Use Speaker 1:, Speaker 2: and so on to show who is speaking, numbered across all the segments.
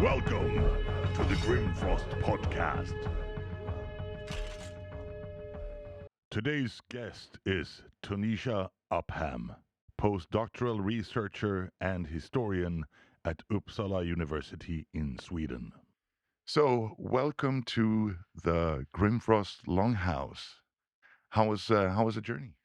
Speaker 1: Welcome to the Grimfrost Podcast. Today's guest is Tonicha Upham, postdoctoral researcher and historian at Uppsala University in Sweden. So, welcome to the Grimfrost Longhouse. How was the journey?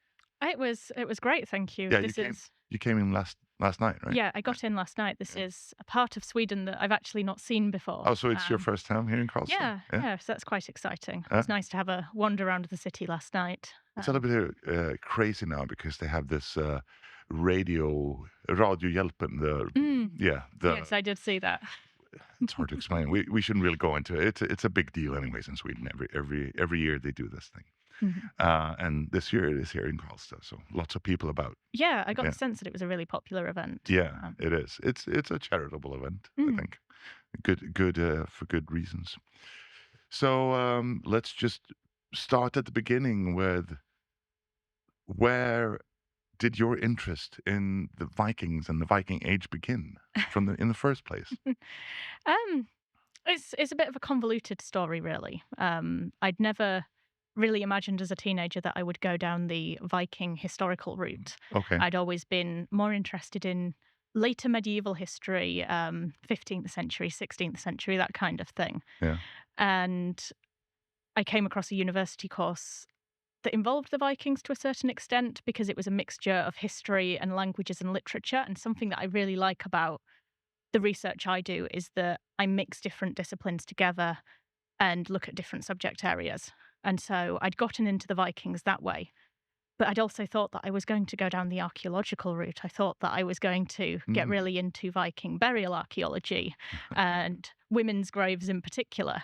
Speaker 2: It was great, thank you.
Speaker 1: Yeah,
Speaker 2: This is
Speaker 1: you came in last night, right?
Speaker 2: yeah, I got in last night. This is a part of Sweden that I've actually not seen before.
Speaker 1: Oh, so it's your first time here in Karlstad?
Speaker 2: Yeah, so that's quite exciting. It was nice to have a wander around the city last night.
Speaker 1: It's a little bit crazy now because they have this radiohjälpen.
Speaker 2: Yes, I did see that.
Speaker 1: It's hard to explain. We shouldn't really go into it. It's a big deal anyways in Sweden. Every year they do this thing. And this year it is here in Karlstad, so lots of people about.
Speaker 2: Yeah, I got the sense that it was a really popular event.
Speaker 1: Yeah, it is. It's a charitable event, I think. Good for good reasons. So let's just start at the beginning with where did your interest in the Vikings and the Viking Age begin in the first place?
Speaker 2: It's a bit of a convoluted story, really. I'd never really imagined as a teenager that I would go down the Viking historical route.
Speaker 1: Okay.
Speaker 2: I'd always been more interested in later medieval history, 15th century, 16th century, that kind of thing.
Speaker 1: Yeah.
Speaker 2: And I came across a university course that involved the Vikings to a certain extent because it was a mixture of history and languages and literature. And something that I really like about the research I do is that I mix different disciplines together and look at different subject areas. And so I'd gotten into the Vikings that way. But I'd also thought that I was going to go down the archaeological route. I thought that I was going to get really into Viking burial archaeology and women's graves in particular,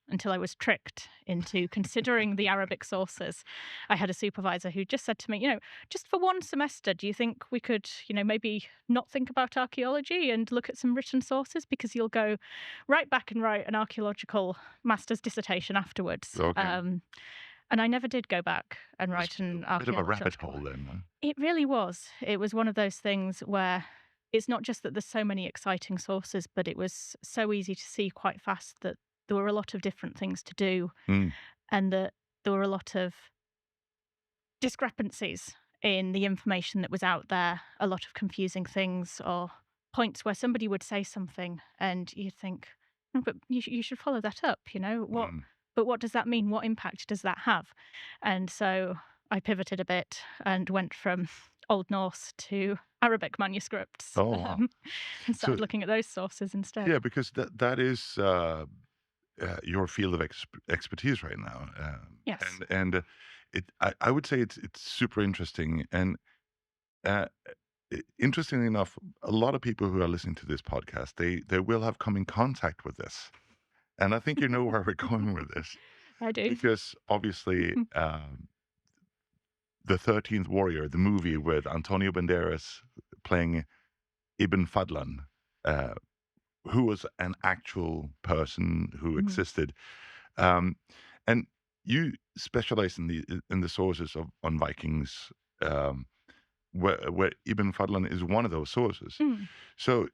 Speaker 2: until I was tricked into considering the Arabic sources. I had a supervisor who just said to me, just for one semester, do you think we could, maybe not think about archaeology and look at some written sources, because you'll go right back and write an archaeological master's dissertation afterwards.
Speaker 1: Okay.
Speaker 2: And I never did go back and write an archaeological.
Speaker 1: Bit of a rabbit hole then. Huh?
Speaker 2: It really was. It was one of those things where it's not just that there's so many exciting sources, but it was so easy to see quite fast that there were a lot of different things to do, and that there were a lot of discrepancies in the information that was out there, a lot of confusing things, or points where somebody would say something and you'd think, but you should follow that up, what? But what does that mean? What impact does that have? And so I pivoted a bit and went from Old Norse to Arabic manuscripts.
Speaker 1: Oh, wow.
Speaker 2: And started looking at those sources instead.
Speaker 1: Yeah, because that is your field of expertise right now.
Speaker 2: Yes.
Speaker 1: And I would say it's super interesting. And interestingly enough, a lot of people who are listening to this podcast, they will have come in contact with this. And I think you know where we're going with this.
Speaker 2: I do.
Speaker 1: Because obviously, The 13th Warrior, the movie with Antonio Banderas playing Ibn Fadlan, who was an actual person who existed. And you specialize in the sources on Vikings, where Ibn Fadlan is one of those sources. So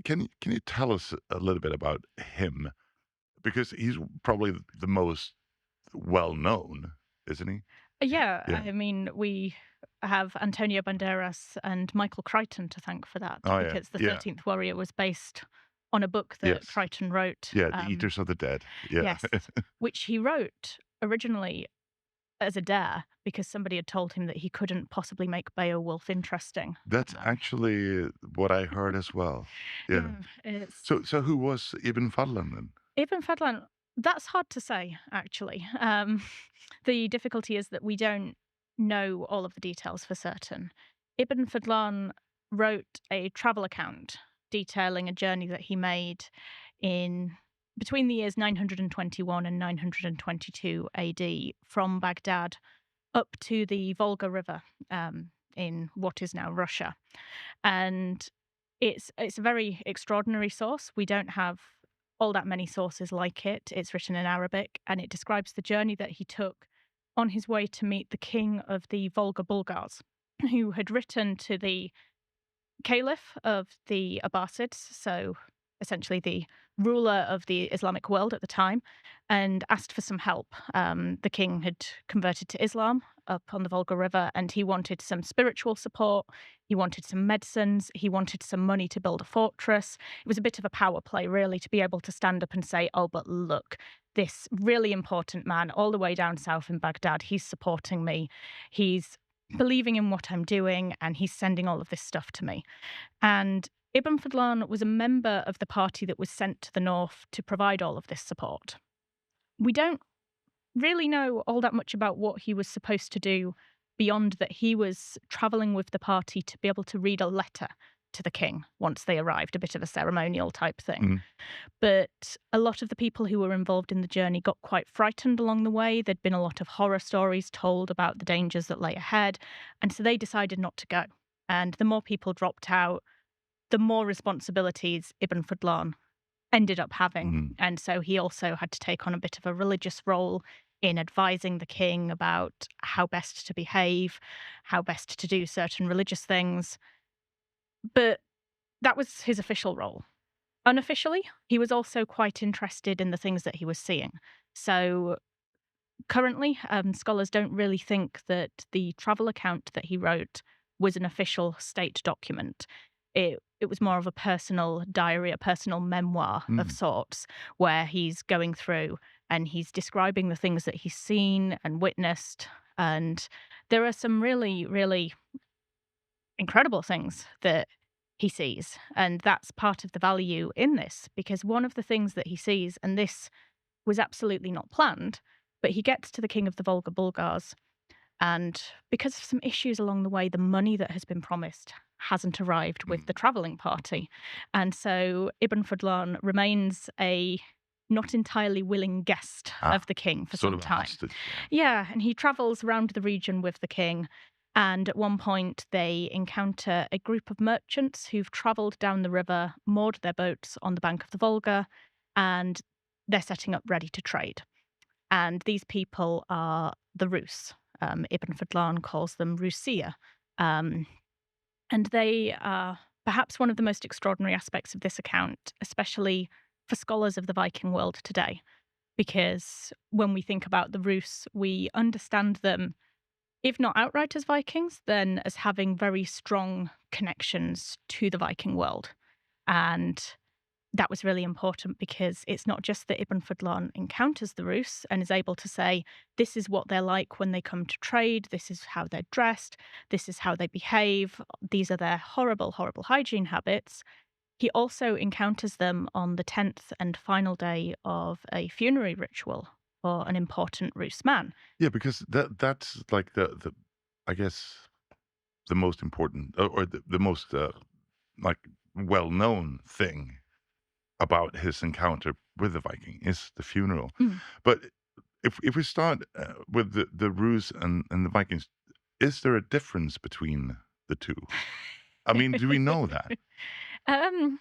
Speaker 1: can you tell us a little bit about him? Because he's probably the most well-known, isn't he?
Speaker 2: Yeah, I mean, we have Antonio Banderas and Michael Crichton to thank for that, because The 13th Warrior was based on a book that Crichton wrote.
Speaker 1: Yeah, The Eaters of the Dead. Yeah.
Speaker 2: Yes, which he wrote originally as a dare because somebody had told him that he couldn't possibly make Beowulf interesting.
Speaker 1: That's actually what I heard as well. Yeah. So who was Ibn Fadlan then?
Speaker 2: Ibn Fadlan, that's hard to say, actually. The difficulty is that we don't know all of the details for certain. Ibn Fadlan wrote a travel account detailing a journey that he made between the years 921 and 922 AD from Baghdad up to the Volga River in what is now Russia. And it's a very extraordinary source. We don't have all that many sources like it. It's written in Arabic, and it describes the journey that he took on his way to meet the king of the Volga Bulgars, who had written to the caliph of the Abbasids, so essentially the ruler of the Islamic world at the time, and asked for some help. The king had converted to Islam up on the Volga River, and he wanted some spiritual support. He wanted some medicines. He wanted some money to build a fortress. It was a bit of a power play, really, to be able to stand up and say, oh, but look, this really important man all the way down south in Baghdad, he's supporting me. He's believing in what I'm doing, and he's sending all of this stuff to me. And Ibn Fadlan was a member of the party that was sent to the north to provide all of this support. We don't really know all that much about what he was supposed to do beyond that he was traveling with the party to be able to read a letter to the king once they arrived, a bit of a ceremonial type thing.
Speaker 1: Mhm.
Speaker 2: But a lot of the people who were involved in the journey got quite frightened along the way. There'd been a lot of horror stories told about the dangers that lay ahead, and so they decided not to go. And the more people dropped out, the more responsibilities Ibn Fadlan ended up having.
Speaker 1: Mhm.
Speaker 2: And so he also had to take on a bit of a religious role in advising the king about how best to behave, how best to do certain religious things. But that was his official role. Unofficially, he was also quite interested in the things that he was seeing. So currently, scholars don't really think that the travel account that he wrote was an official state document. It was more of a personal diary, a personal memoir of
Speaker 1: Mm.
Speaker 2: sorts, where he's going through and he's describing the things that he's seen and witnessed. And there are some really, really incredible things that he sees. And that's part of the value in this, because one of the things that he sees, and this was absolutely not planned, but he gets to the king of the Volga Bulgars, and because of some issues along the way, the money that has been promised hasn't arrived with the travelling party. And so Ibn Fadlan remains a not entirely willing guest of the king for
Speaker 1: Sort
Speaker 2: some
Speaker 1: of a
Speaker 2: time.
Speaker 1: hostage.
Speaker 2: Yeah, and he travels around the region with the king. And at one point, they encounter a group of merchants who've travelled down the river, moored their boats on the bank of the Volga, and they're setting up ready to trade. And these people are the Rus. Ibn Fadlan calls them Rusia. Um, and they are perhaps one of the most extraordinary aspects of this account, especially for scholars of the Viking world today. Because when we think about the Rus, we understand them, if not outright as Vikings, then as having very strong connections to the Viking world. And that was really important because it's not just that Ibn Fadlan encounters the Rus and is able to say, this is what they're like when they come to trade, this is how they're dressed, this is how they behave, these are their horrible, horrible hygiene habits. He also encounters them on the 10th and final day of a funerary ritual for an important Rus man.
Speaker 1: Yeah, because that's like the I guess the most important or the most like well-known thing about his encounter with the Viking is the funeral.
Speaker 2: Mm.
Speaker 1: But if we start with the Rus and the Vikings, is there a difference between the two? I mean, do we know that?
Speaker 2: um,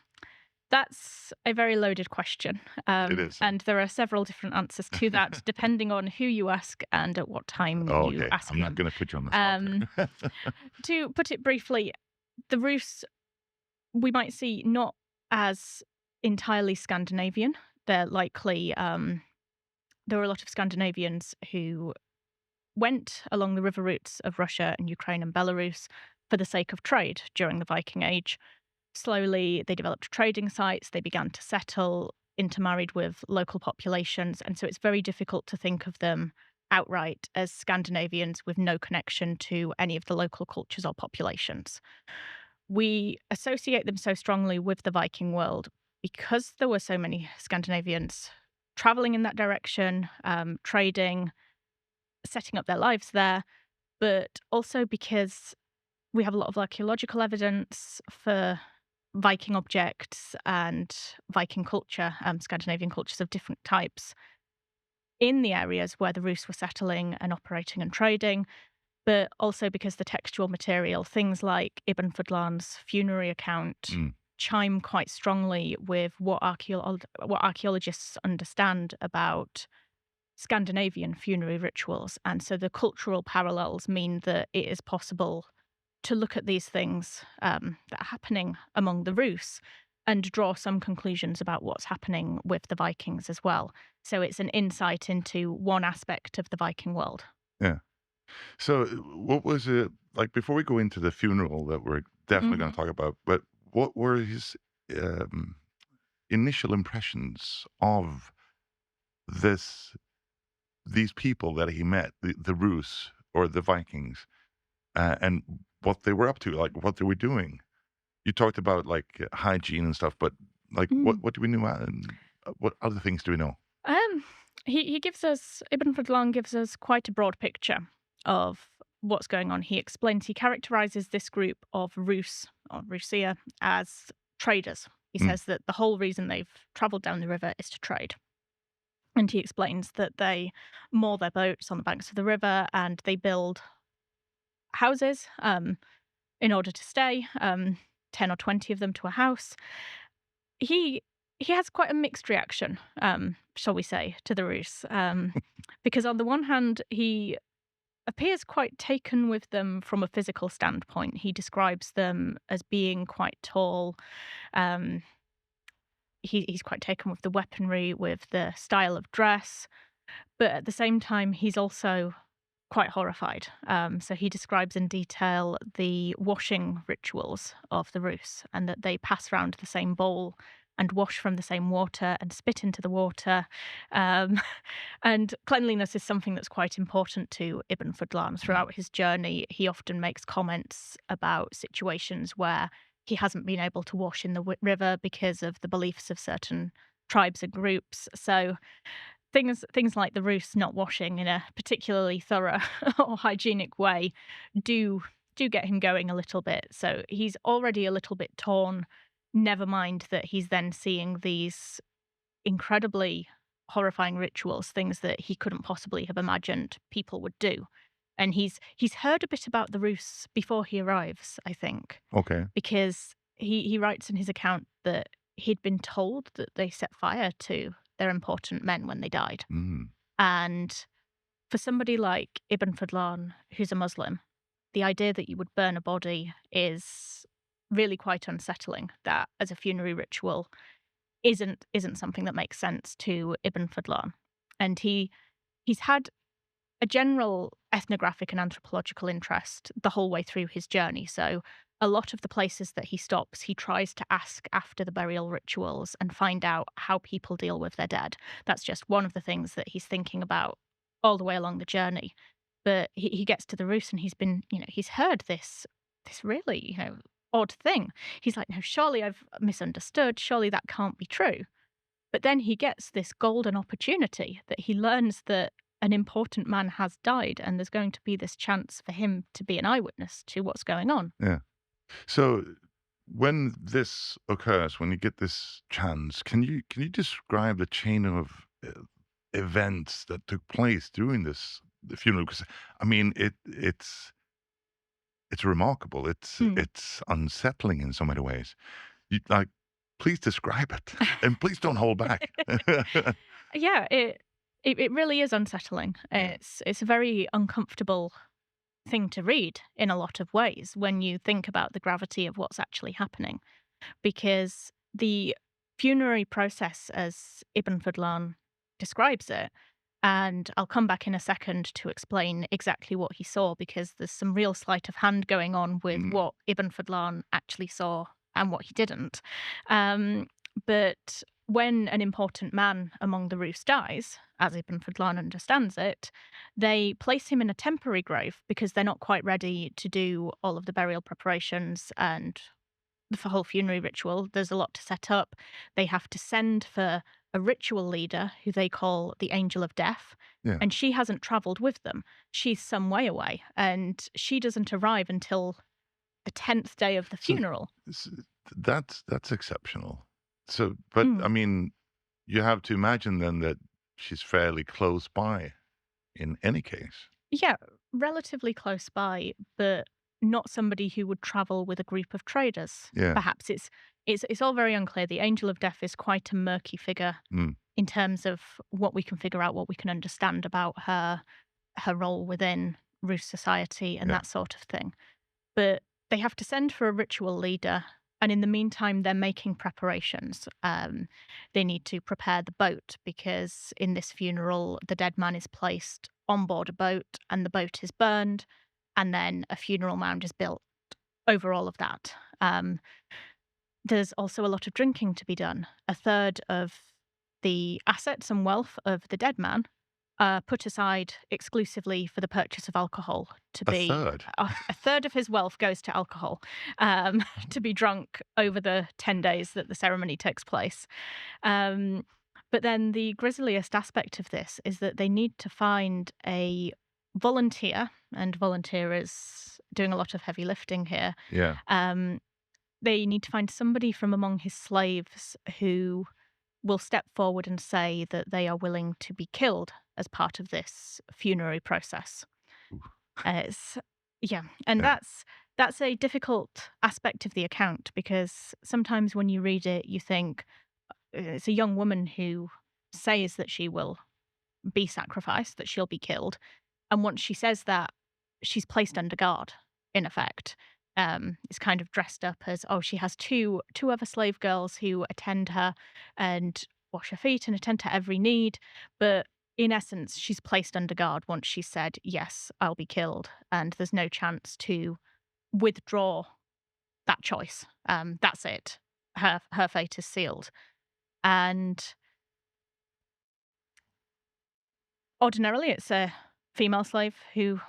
Speaker 2: That's a very loaded question.
Speaker 1: It is.
Speaker 2: And there are several different answers to that, depending on who you ask and at what time
Speaker 1: Oh,
Speaker 2: you
Speaker 1: okay.
Speaker 2: ask
Speaker 1: I'm not
Speaker 2: them.
Speaker 1: going to put you on the spot there.
Speaker 2: To put it briefly, the Rus we might see not as entirely Scandinavian. They're likely, there were a lot of Scandinavians who went along the river routes of Russia and Ukraine and Belarus for the sake of trade during the Viking Age. Slowly, they developed trading sites, they began to settle, intermarried with local populations, and so it's very difficult to think of them outright as Scandinavians with no connection to any of the local cultures or populations. We associate them so strongly with the Viking world because there were so many Scandinavians traveling in that direction, trading, setting up their lives there, but also because we have a lot of archaeological evidence for Viking objects and Viking culture, Scandinavian cultures of different types in the areas where the Rus were settling and operating and trading, but also because the textual material, things like Ibn Fadlan's funerary account,
Speaker 1: Mm.
Speaker 2: chime quite strongly with what archaeologists understand about Scandinavian funerary rituals. And so the cultural parallels mean that it is possible to look at these things that are happening among the Rus and draw some conclusions about what's happening with the Vikings as well. So it's an insight into one aspect of the Viking world.
Speaker 1: Yeah. So, what was it like before we go into the funeral that we're definitely going to
Speaker 2: Mhm.
Speaker 1: talk about? But what were his um, initial impressions of this these people that he met, the Rus or the Vikings, and what they were up to, like what they were doing? You talked about like hygiene and stuff, but like
Speaker 2: Mm.
Speaker 1: what do we know? And what other things do we know?
Speaker 2: Um, he gives us Ibn Fadlan gives us quite a broad picture of what's going on. He characterizes this group of Rus or Rusia as traders. He
Speaker 1: Mm,
Speaker 2: says that the whole reason they've traveled down the river is to trade. And he explains that they moor their boats on the banks of the river and they build houses in order to stay, 10 or 20 of them to a house. He he has quite a mixed reaction, shall we say, to the Rus, because on the one hand, he appears quite taken with them from a physical standpoint. He describes them as being quite tall. Um, he's quite taken with the weaponry, with the style of dress, but at the same time, he's also quite horrified. So he describes in detail the washing rituals of the Rus and that they pass round the same bowl and wash from the same water and spit into the water. Um, and cleanliness is something that's quite important to Ibn Fadlan.
Speaker 1: mm,
Speaker 2: Throughout his journey, he often makes comments about situations where he hasn't been able to wash in the river because of the beliefs of certain tribes and groups. So things like the Rus not washing in a particularly thorough or hygienic way do get him going a little bit. So he's already a little bit torn. Never mind that he's then seeing these incredibly horrifying rituals, things that he couldn't possibly have imagined people would do. And he's heard a bit about the Rus before he arrives, I think,
Speaker 1: okay.
Speaker 2: because he writes in his account that he'd been told that they set fire to their important men when they died.
Speaker 1: Mm,
Speaker 2: And for somebody like Ibn Fadlan, who's a Muslim, the idea that you would burn a body is really quite unsettling. That as a funerary ritual isn't something that makes sense to Ibn Fadlan. And he's had a general ethnographic and anthropological interest the whole way through his journey. So, a lot of the places that he stops, he tries to ask after the burial rituals and find out how people deal with their dead. That's just one of the things that he's thinking about all the way along the journey. But he gets to the Rus and he's heard this really, odd thing. He's like, no, surely I've misunderstood. Surely that can't be true. But then he gets this golden opportunity that he learns that an important man has died and there's going to be this chance for him to be an eyewitness to what's going on.
Speaker 1: yeah. So when this occurs, when you get this chance, can you describe the chain of events that took place during the funeral? Because I mean, it's remarkable.
Speaker 2: Mm.
Speaker 1: It's unsettling in so many ways. You like, please describe it, and please don't hold back.
Speaker 2: Yeah, it really is unsettling. It's a very uncomfortable thing to read in a lot of ways when you think about the gravity of what's actually happening, because the funerary process, as Ibn Fadlan describes it, and I'll come back in a second to explain exactly what he saw, because there's some real sleight of hand going on with
Speaker 1: Mm,
Speaker 2: what Ibn Fadlan actually saw and what he didn't. Um, but when an important man among the Rus dies, as Ibn Fadlan understands it, they place him in a temporary grave because they're not quite ready to do all of the burial preparations and the whole funerary ritual. There's a lot to set up. They have to send for a ritual leader who they call the Angel of Death.
Speaker 1: yeah.
Speaker 2: And she hasn't traveled with them. She's some way away. And she doesn't arrive until the 10th day of the
Speaker 1: So
Speaker 2: funeral.
Speaker 1: s- that's exceptional. So, but I
Speaker 2: Mm.
Speaker 1: mean, you have to imagine then that she's fairly close by in any case.
Speaker 2: Yeah, relatively close by, but not somebody who would travel with a group of traders.
Speaker 1: Yeah.
Speaker 2: Perhaps it's all very unclear. The Angel of Death is quite a murky figure
Speaker 1: Mm,
Speaker 2: in terms of what we can figure out, what we can understand about her role within Rus society and
Speaker 1: yeah.
Speaker 2: that sort of thing. But they have to send for a ritual leader And in the meantime, they're making preparations. They need to prepare the boat because in this funeral, the dead man is placed on board a boat and the boat is burned, and then a funeral mound is built over all of that. There's also a lot of drinking to be done. A third of the assets and wealth of the dead man are put aside exclusively for the purchase of alcohol to
Speaker 1: A
Speaker 2: be
Speaker 1: third.
Speaker 2: a third of his wealth goes to alcohol, to be drunk over the 10 days that the ceremony takes place. Um, but then the grisliest aspect of this is that they need to find a volunteer, and volunteer is doing a lot of heavy lifting here.
Speaker 1: Yeah.
Speaker 2: They need to find somebody from among his slaves who will step forward and say that they are willing to be killed as part of this funerary process.
Speaker 1: Ooh.
Speaker 2: It's, yeah, and
Speaker 1: Yeah.
Speaker 2: that's a difficult aspect of the account because sometimes when you read it, you think it's a young woman who says that she will be sacrificed, that she'll be killed, and once she says that, she's placed under guard, in effect. It's kind of dressed up as, oh, she has two other slave girls who attend her and wash her feet and attend to every need. But in essence, she's placed under guard once she said, yes, I'll be killed. And there's no chance to withdraw that choice. That's it. Her fate is sealed. And ordinarily, it's a female slave who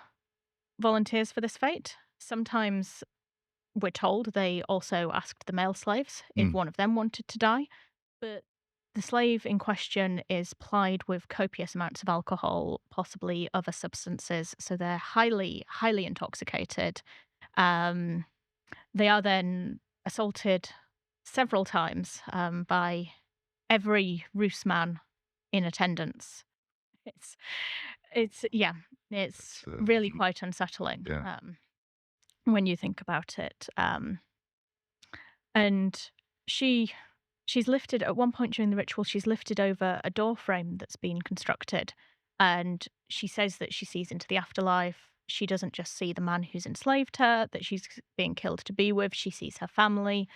Speaker 2: volunteers for this fate. Sometimes we're told they also asked the male slaves if
Speaker 1: Mm.
Speaker 2: one of them wanted to die, but the slave in question is plied with copious amounts of alcohol, possibly other substances, so they're highly, highly intoxicated. Um, they are then assaulted several times by every Roosman in attendance. It's, yeah, it's
Speaker 1: It's,
Speaker 2: really quite unsettling.
Speaker 1: yeah.
Speaker 2: When you think about it. And she she's lifted at one point during the ritual, she's lifted over a door frame that's been constructed, and she says that she sees into the afterlife. She doesn't just see the man who's enslaved her, that she's being killed to be with, she sees her family,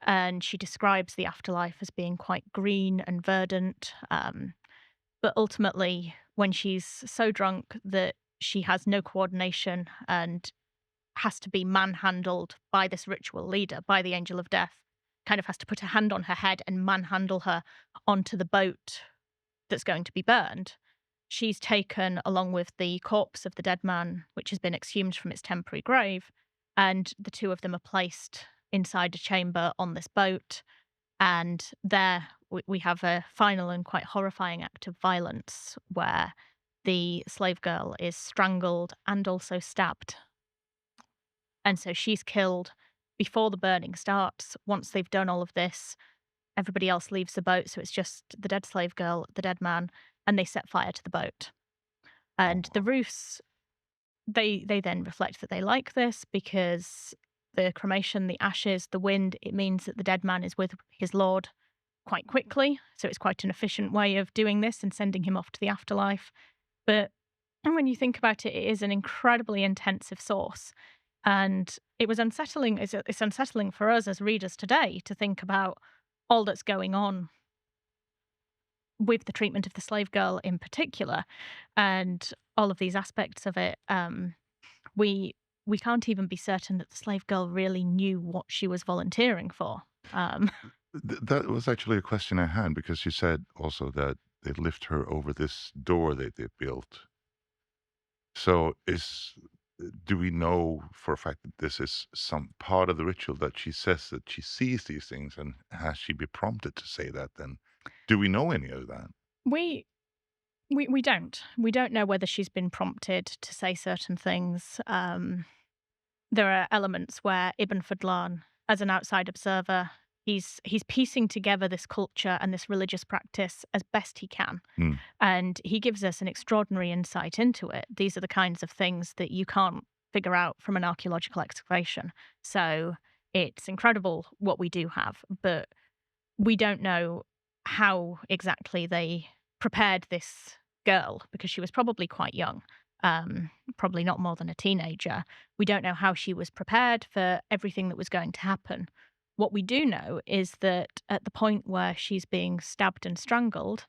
Speaker 2: and she describes the afterlife as being quite green and verdant. But ultimately, when she's so drunk that she has no coordination and has to be manhandled by this ritual leader, by the angel of death, kind of has to put a hand on her head and manhandle her onto the boat that's going to be burned. She's taken along with the corpse of the dead man, which has been exhumed from its temporary grave, and the two of them are placed inside a chamber on this boat. And there we have a final and quite horrifying act of violence where the slave girl is strangled and also stabbed, and so she's killed before the burning starts. Once they've done all of this, everybody else leaves the boat. So it's just the dead slave girl, the dead man, and they set fire to the boat. And the
Speaker 1: Oh,
Speaker 2: Roofs, they then reflect that they like this because the cremation, the ashes, the wind, it means that the dead man is with his lord quite quickly. So it's quite an efficient way of doing this and sending him off to the afterlife. But when you think about it, it is an incredibly intensive source. And it was unsettling. It's unsettling for us as readers today to think about all that's going on with the treatment of the slave girl in particular, and all of these aspects of it. We we can't even be certain that the slave girl really knew what she was volunteering for. Um,
Speaker 1: that was actually a question I had because you said also that they lift her over this door that they built. So do we know for a fact that this is some part of the ritual that she says that she sees these things, and has she been prompted to say that then? Do we know any of that?
Speaker 2: we we don't know whether she's been prompted to say certain things. There are elements where Ibn Fadlan, as an outside observer, he's piecing together this culture and this religious practice as best he can.
Speaker 1: Mm.
Speaker 2: And he gives us an extraordinary insight into it. These are the kinds of things that you can't figure out from an archaeological excavation. So it's incredible what we do have, but we don't know how exactly they prepared this girl because she was probably quite young, probably not more than a teenager. We don't know how she was prepared for everything that was going to happen. What we do know is that at the point where she's being stabbed and strangled,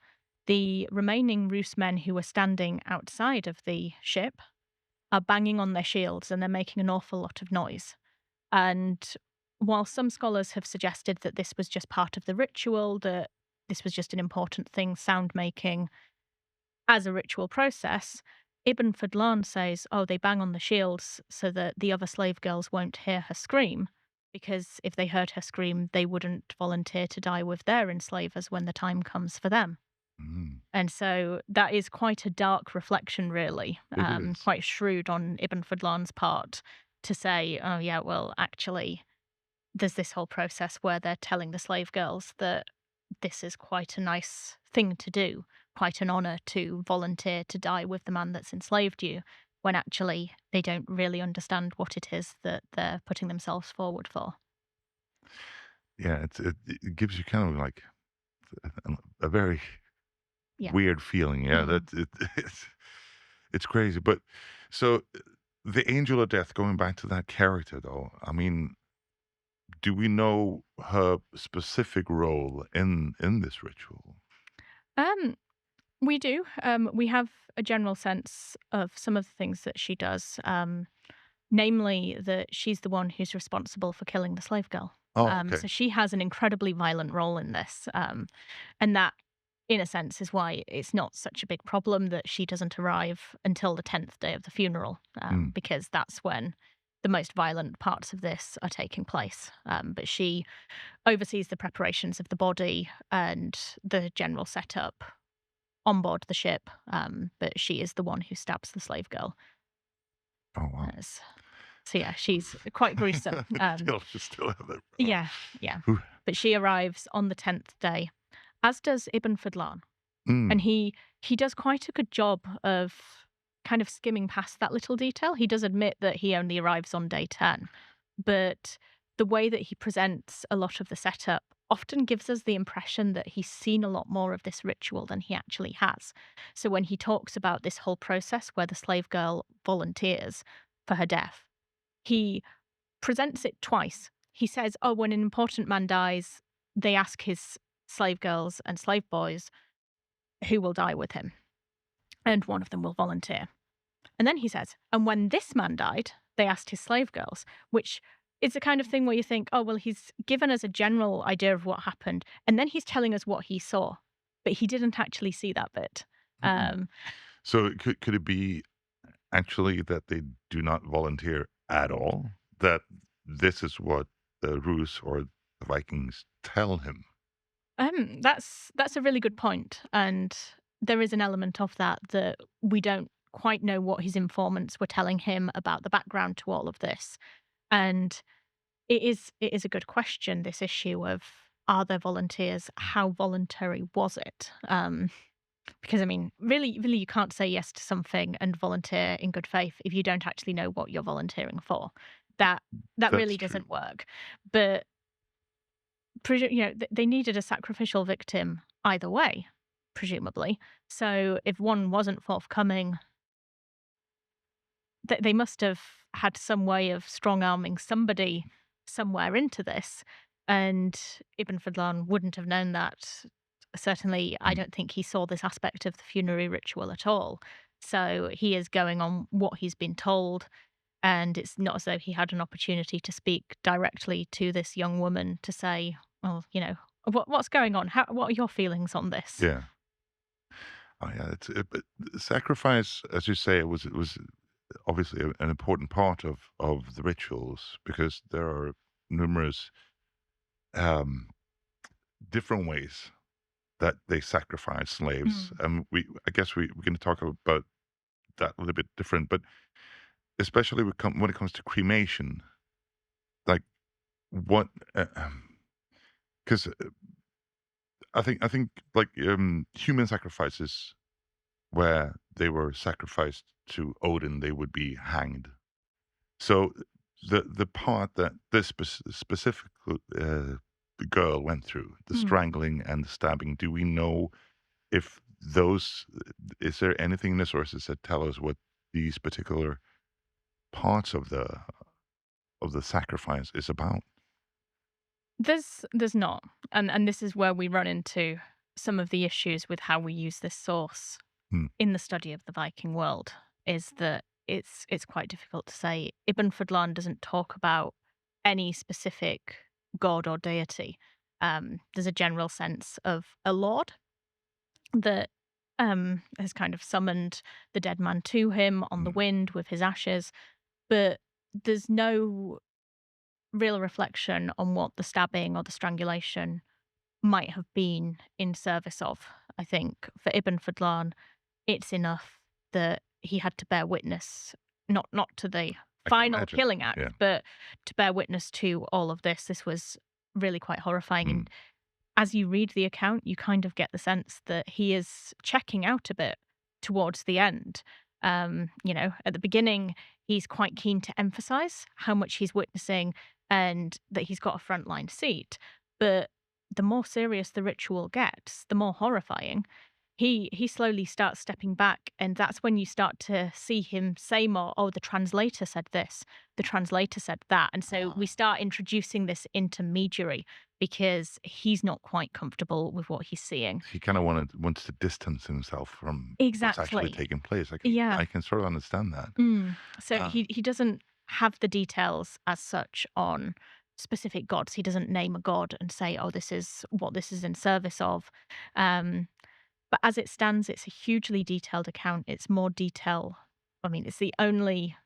Speaker 2: the remaining Rus men who were standing outside of the ship are banging on their shields and they're making an awful lot of noise. And while some scholars have suggested that this was just part of the ritual, that this was just an important thing, sound making as a ritual process, Ibn Fadlan says, oh, they bang on the shields so that the other slave girls won't hear her scream, because if they heard her scream, they wouldn't volunteer to die with their enslavers when the time comes for them.
Speaker 1: Mm,
Speaker 2: And so that is quite a dark reflection, really,
Speaker 1: it is.
Speaker 2: quite shrewd on Ibn Fadlan's part to say, oh, yeah, well, actually, there's this whole process where they're telling the slave girls that this is quite a nice thing to do, quite an honor to volunteer to die with the man that's enslaved you, when actually they don't really understand what it is that they're putting themselves forward for.
Speaker 1: Yeah, it gives you kind of like a very
Speaker 2: Yeah.
Speaker 1: weird feeling. Yeah,
Speaker 2: Mm.
Speaker 1: that it's crazy. But so the angel of death, going back to that character, though, I mean, do we know her specific role in this ritual?
Speaker 2: Um, we do. We have a general sense of some of the things that she does. Namely that she's the one who's responsible for killing the slave girl.
Speaker 1: Oh, okay.
Speaker 2: So she has an incredibly violent role in this. And that, in a sense, is why it's not such a big problem that she doesn't arrive until the 10th day of the funeral,
Speaker 1: Mm.
Speaker 2: because that's when the most violent parts of this are taking place. But she oversees the preparations of the body and the general setup on board the ship. But she is the one who stabs the slave girl.
Speaker 1: Oh, wow.
Speaker 2: Yes. So yeah, she's quite gruesome.
Speaker 1: Still have that.
Speaker 2: Yeah, yeah.
Speaker 1: Whew.
Speaker 2: But she arrives on the 10th day, as does Ibn Fadlan. And
Speaker 1: Mm.
Speaker 2: he does quite a good job of kind of skimming past that little detail. He does admit that he only arrives on day 10, but the way that he presents a lot of the setup often gives us the impression that he's seen a lot more of this ritual than he actually has. So when he talks about this whole process where the slave girl volunteers for her death, he presents it twice. He says, oh, when an important man dies, they ask his slave girls and slave boys who will die with him, and one of them will volunteer. And then he says, and when this man died, they asked his slave girls, which is the kind of thing where you think, oh, well, he's given us a general idea of what happened, and then he's telling us what he saw, but he didn't actually see that bit.
Speaker 1: Mm.
Speaker 2: Um,
Speaker 1: So could it be actually that they do not volunteer at all? That this is what the Rus or the Vikings tell him?
Speaker 2: that's a really good point, and there is an element of that that we don't quite know what his informants were telling him about the background to all of this, and it is a good question. This issue of are there volunteers? How voluntary was it? Because I mean, really, you can't say yes to something and volunteer in good faith if you don't actually know what you're volunteering for. That that
Speaker 1: That's
Speaker 2: really
Speaker 1: true.
Speaker 2: doesn't work. But they needed a sacrificial victim either way, presumably. So if one wasn't forthcoming, they must have had some way of strong arming somebody somewhere into this. And Ibn Fadlan wouldn't have known that. Certainly, I
Speaker 1: Mm.
Speaker 2: don't think he saw this aspect of the funerary ritual at all. So he is going on what he's been told. And it's not as though he had an opportunity to speak directly to this young woman to say, well, what's going on? What are your feelings on this?
Speaker 1: Yeah. Oh, yeah. But sacrifice, as you say, it was obviously an important part of the rituals because there are numerous um, different ways that they sacrifice slaves.
Speaker 2: Mm,
Speaker 1: I guess we're going to talk about that a little bit different, but especially when it comes to cremation, like what, because I think like human sacrifices where they were sacrificed to Odin, they would be hanged. So the part that this specific the girl went through, the
Speaker 2: mm.
Speaker 1: strangling and the stabbing, do we know if those is there anything in the sources that tell us what these particular parts of the sacrifice is about?
Speaker 2: There's not, and this is where we run into some of the issues with how we use this source
Speaker 1: Hmm.
Speaker 2: in the study of the Viking world. Is that it's quite difficult to say. Ibn Fadlan doesn't talk about any specific god or deity. There's a general sense of a lord that has kind of summoned the dead man to him on the
Speaker 1: Hmm.
Speaker 2: wind with his ashes, but there's no real reflection on what the stabbing or the strangulation might have been in service of. I think for Ibn Fadlan, it's enough that he had to bear witness, not to the
Speaker 1: I can
Speaker 2: final
Speaker 1: imagine.
Speaker 2: killing act,
Speaker 1: Yeah.
Speaker 2: but to bear witness to all of this. This was really quite horrifying.
Speaker 1: Hmm.
Speaker 2: And as you read the account, you kind of get the sense that he is checking out a bit towards the end. At the beginning, he's quite keen to emphasize how much he's witnessing and that he's got a frontline seat. But the more serious the ritual gets, the more horrifying. He slowly starts stepping back, and that's when you start to see him say more, oh, the translator said this, the translator said that. And so we start introducing this intermediary because he's not quite comfortable with what he's seeing.
Speaker 1: He kind of wants to distance himself from what's actually
Speaker 2: Exactly.
Speaker 1: taking place.
Speaker 2: Yeah.
Speaker 1: I can sort of understand that.
Speaker 2: So
Speaker 1: Uh,
Speaker 2: he doesn't have the details as such on specific gods. He doesn't name a god and say, oh, this is what this is in service of. Um, but as it stands, it's a hugely detailed account. It's more detail. I mean, it's the only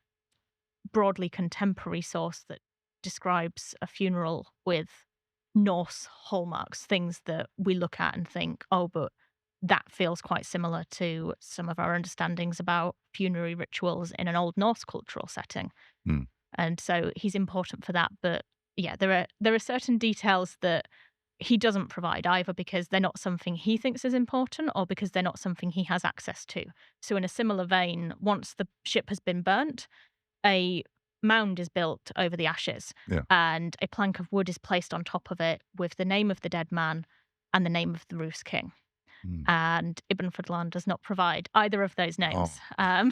Speaker 2: broadly contemporary source that describes a funeral with Norse hallmarks, things that we look at and think, oh, but that feels quite similar to some of our understandings about funerary rituals in an Old Norse cultural setting.
Speaker 1: hmm.
Speaker 2: And so he's important for that. But yeah, there are certain details that he doesn't provide either because they're not something he thinks is important or because they're not something he has access to. So in a similar vein, once the ship has been burnt, a mound is built over the ashes
Speaker 1: Yeah.
Speaker 2: and a plank of wood is placed on top of it with the name of the dead man and the name of the Roos king.
Speaker 1: Hmm.
Speaker 2: And Ibn Fadlan does not provide either of those names,
Speaker 1: Oh.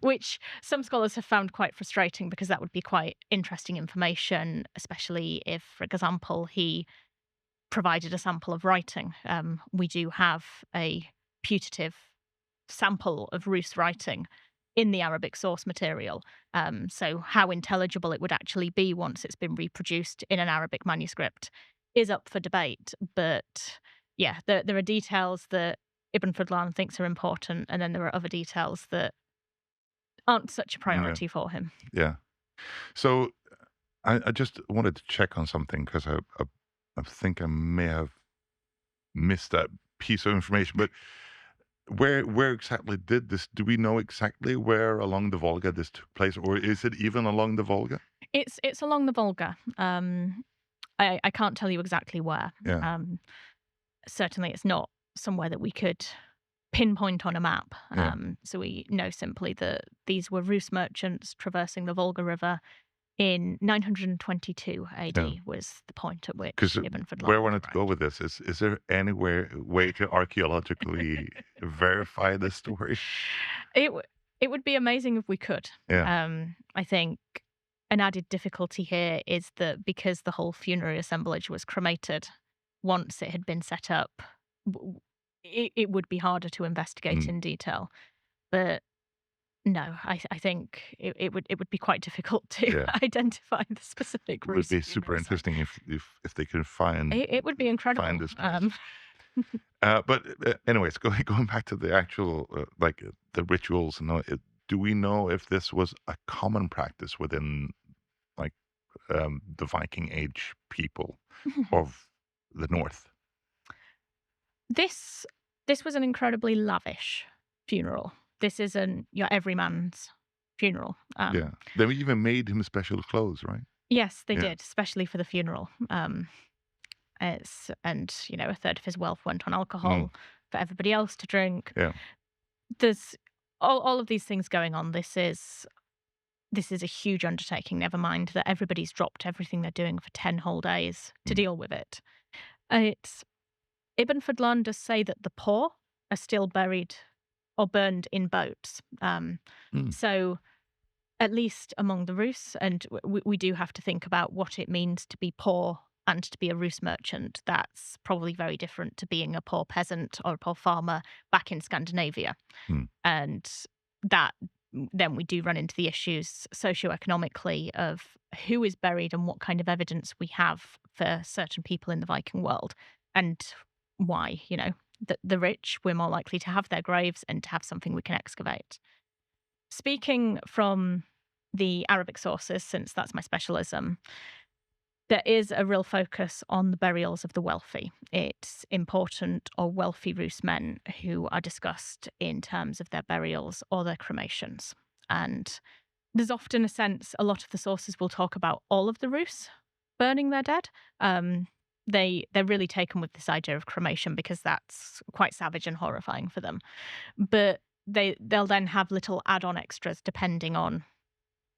Speaker 2: which some scholars have found quite frustrating because that would be quite interesting information, especially if, for example, he provided a sample of writing. We do have a putative sample of Roos writing in the Arabic source material. So how intelligible it would actually be once it's been reproduced in an Arabic manuscript is up for debate. But yeah, there are details that Ibn Fadlan thinks are important, and then there are other details that aren't such a
Speaker 1: Yeah.
Speaker 2: priority for him.
Speaker 1: Yeah. So I just wanted to check on something because I think I may have missed that piece of information. But where exactly did this? Do we know exactly where along the Volga this took place, or is it even along the Volga?
Speaker 2: It's along the Volga. I can't tell you exactly where.
Speaker 1: Yeah.
Speaker 2: Um, Certainly, it's not somewhere that we could pinpoint on a map.
Speaker 1: Yeah.
Speaker 2: So we know simply that these were Rus merchants traversing the Volga River in 922
Speaker 1: Yeah.
Speaker 2: AD was the point at
Speaker 1: Because
Speaker 2: which Ibn
Speaker 1: where I
Speaker 2: Fadlan
Speaker 1: wanted to go
Speaker 2: arrived.
Speaker 1: with this is there anywhere way to archaeologically verify this story?
Speaker 2: It w- it would be amazing if we could.
Speaker 1: Yeah.
Speaker 2: I think an added difficulty here is that because the whole funerary assemblage was cremated once it had been set up, it would be harder to investigate
Speaker 1: Mm.
Speaker 2: in detail. But no, I think it would be quite difficult to
Speaker 1: Yeah.
Speaker 2: identify the specific
Speaker 1: It would
Speaker 2: Rus
Speaker 1: be super
Speaker 2: funeral site.
Speaker 1: interesting if they could find
Speaker 2: It would be
Speaker 1: find
Speaker 2: incredible.
Speaker 1: this place. But anyways, going back to the actual the rituals and all, do we know if this was a common practice within like the Viking Age people of the North?
Speaker 2: This this was an incredibly lavish funeral. This isn't your everyman's funeral.
Speaker 1: Yeah, they even made him special clothes, right?
Speaker 2: Yes, they
Speaker 1: Yeah.
Speaker 2: did, especially for the funeral. A third of his wealth went on
Speaker 1: Mm.
Speaker 2: alcohol for everybody else to drink.
Speaker 1: Yeah.
Speaker 2: There's all of these things going on. This is a huge undertaking. Never mind that everybody's dropped everything they're doing for 10 whole days to
Speaker 1: Mm.
Speaker 2: deal with it. It's Ibn Fadlan does say that the poor are still buried or burned in boats.
Speaker 1: Mm.
Speaker 2: So at least among the Rus, and we do have to think about what it means to be poor and to be a Rus merchant, that's probably very different to being a poor peasant or a poor farmer back in Scandinavia.
Speaker 1: Hmm.
Speaker 2: And that then we do run into the issues socioeconomically of who is buried and what kind of evidence we have for certain people in the Viking world and why, the rich, we're more likely to have their graves and to have something we can excavate. Speaking from the Arabic sources, since that's my specialism, there is a real focus on the burials of the wealthy. It's important or wealthy Rus men who are discussed in terms of their burials or their cremations. And there's often a sense, a lot of the sources will talk about all of the Rus burning their dead. They're really taken with this idea of cremation because that's quite savage and horrifying for them. But they'll then have little add-on extras depending on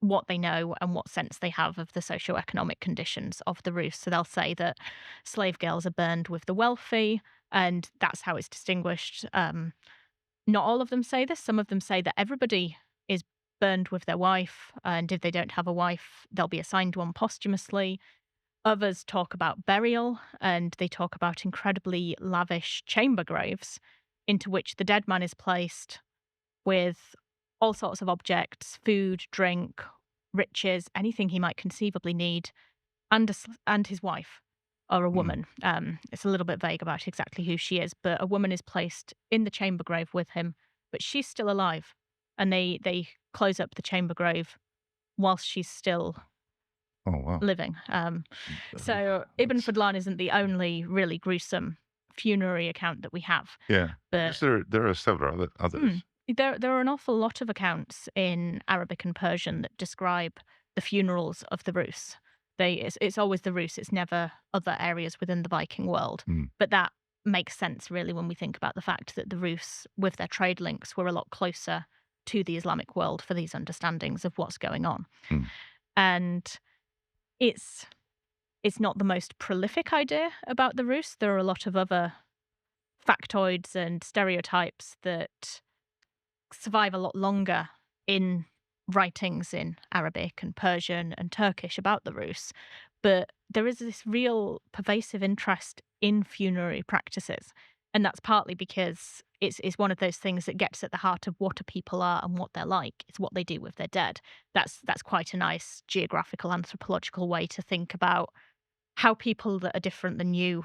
Speaker 2: what they know and what sense they have of the socioeconomic conditions of the Rus. So they'll say that slave girls are burned with the wealthy, and that's how it's distinguished. Not all of them say this. Some of them say that everybody is burned with their wife, and if they don't have a wife, they'll be assigned one posthumously. Others talk about burial, and they talk about incredibly lavish chamber graves into which the dead man is placed with all sorts of objects, food, drink, riches, anything he might conceivably need, and his wife or a
Speaker 1: Hmm.
Speaker 2: woman. It's a little bit vague about exactly who she is, but a woman is placed in the chamber grave with him, but she's still alive, and they close up the chamber grave whilst she's still
Speaker 1: Oh, wow.
Speaker 2: living.
Speaker 1: Uh,
Speaker 2: So Ibn
Speaker 1: That's,
Speaker 2: Fadlan isn't the only really gruesome funerary account that we have,
Speaker 1: yeah. I
Speaker 2: but
Speaker 1: guess there are several
Speaker 2: Hmm.
Speaker 1: others.
Speaker 2: There are an awful lot of accounts in Arabic and Persian that describe the funerals of the Rus. It's always the Rus. It's never other areas within the Viking world.
Speaker 1: Hmm.
Speaker 2: But that makes sense really when we think about the fact that the Rus, with their trade links, were a lot closer to the Islamic world for these understandings of what's going on.
Speaker 1: Hmm.
Speaker 2: And it's it's not the most prolific idea about the Rus. There are a lot of other factoids and stereotypes that survive a lot longer in writings in Arabic and Persian and Turkish about the Rus. But there is this real pervasive interest in funerary practices. And that's partly because it's one of those things that gets at the heart of what a people are and what they're like. It's what they do with their dead. That's quite a nice geographical, anthropological way to think about how people that are different than you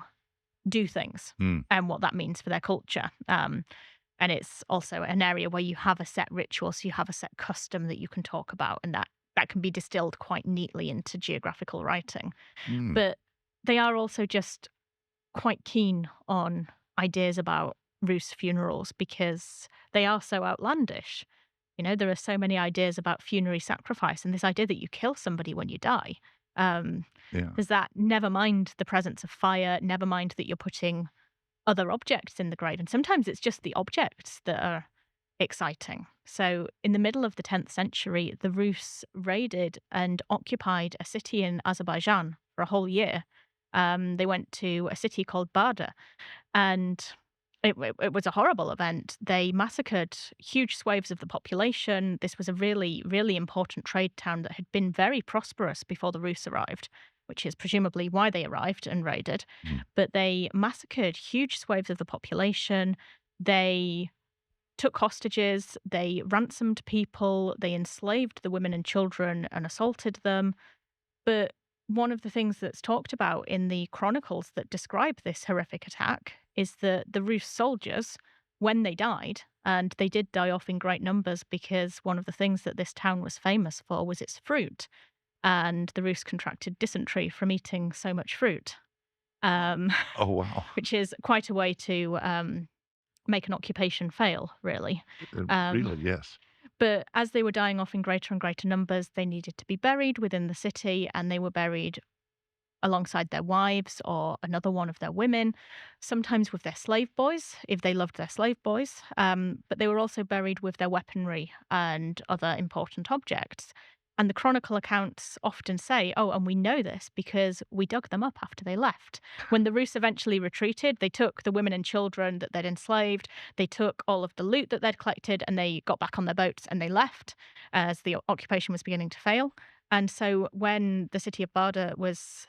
Speaker 2: do things
Speaker 1: Hmm.
Speaker 2: and what that means for their culture. And it's also an area where you have a set ritual, so you have a set custom that you can talk about, and that can be distilled quite neatly into geographical writing.
Speaker 1: Hmm.
Speaker 2: But they are also just quite keen on ideas about Rus funerals because they are so outlandish. There are so many ideas about funerary sacrifice and this idea that you kill somebody when you die. Um,
Speaker 1: Yeah.
Speaker 2: there's that never mind the presence of fire, never mind that you're putting other objects in the grave. And sometimes it's just the objects that are exciting. So, in the middle of the 10th century, the Rus raided and occupied a city in Azerbaijan for a whole year. They went to a city called Barda, and it was a horrible event. They massacred huge swathes of the population. This was a really, really important trade town that had been very prosperous before the Rus arrived, which is presumably why they arrived and raided.
Speaker 1: Hmm.
Speaker 2: But they massacred huge swathes of the population. They took hostages, they ransomed people, they enslaved the women and children and assaulted them. But one of the things that's talked about in the chronicles that describe this horrific attack is that the Rus soldiers, when they died, and they did die off in great numbers because one of the things that this town was famous for was its fruit, and the Rus contracted dysentery from eating so much fruit, um,
Speaker 1: Oh, wow.
Speaker 2: which is quite a way to make an occupation fail, really. Um,
Speaker 1: Really, yes.
Speaker 2: but as they were dying off in greater and greater numbers, they needed to be buried within the city, and they were buried alongside their wives or another one of their women, sometimes with their slave boys, if they loved their slave boys. But they were also buried with their weaponry and other important objects. And the chronicle accounts often say, oh, and we know this because we dug them up after they left. When the Rus eventually retreated, they took the women and children that they'd enslaved, they took all of the loot that they'd collected, and they got back on their boats and they left as the occupation was beginning to fail. And so when the city of Barda was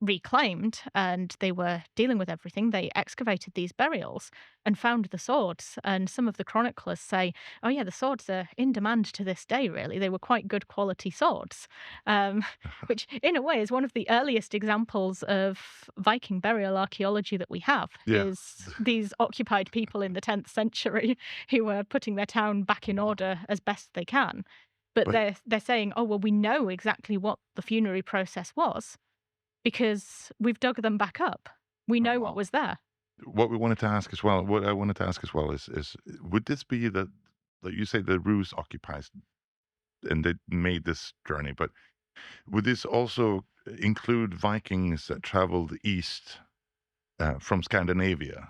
Speaker 2: reclaimed and they were dealing with everything, they excavated these burials and found the swords. And some of the chroniclers say, oh, yeah, the swords are in demand to this day, really. They were quite good quality swords, um, which, in a way, is one of the earliest examples of Viking burial archaeology that we have,
Speaker 1: Yeah.
Speaker 2: is these occupied people in the 10th century who were putting their town back in
Speaker 1: Wow.
Speaker 2: order as best they can. But
Speaker 1: But
Speaker 2: they're saying, oh, well, we know exactly what the funerary process was because we've dug them back up. We
Speaker 1: oh,
Speaker 2: know what
Speaker 1: wow.
Speaker 2: was there.
Speaker 1: What we wanted to ask as well, what I wanted to ask as well is would this be that you say the Rus occupies and they made this journey, but would this also include Vikings that traveled east from Scandinavia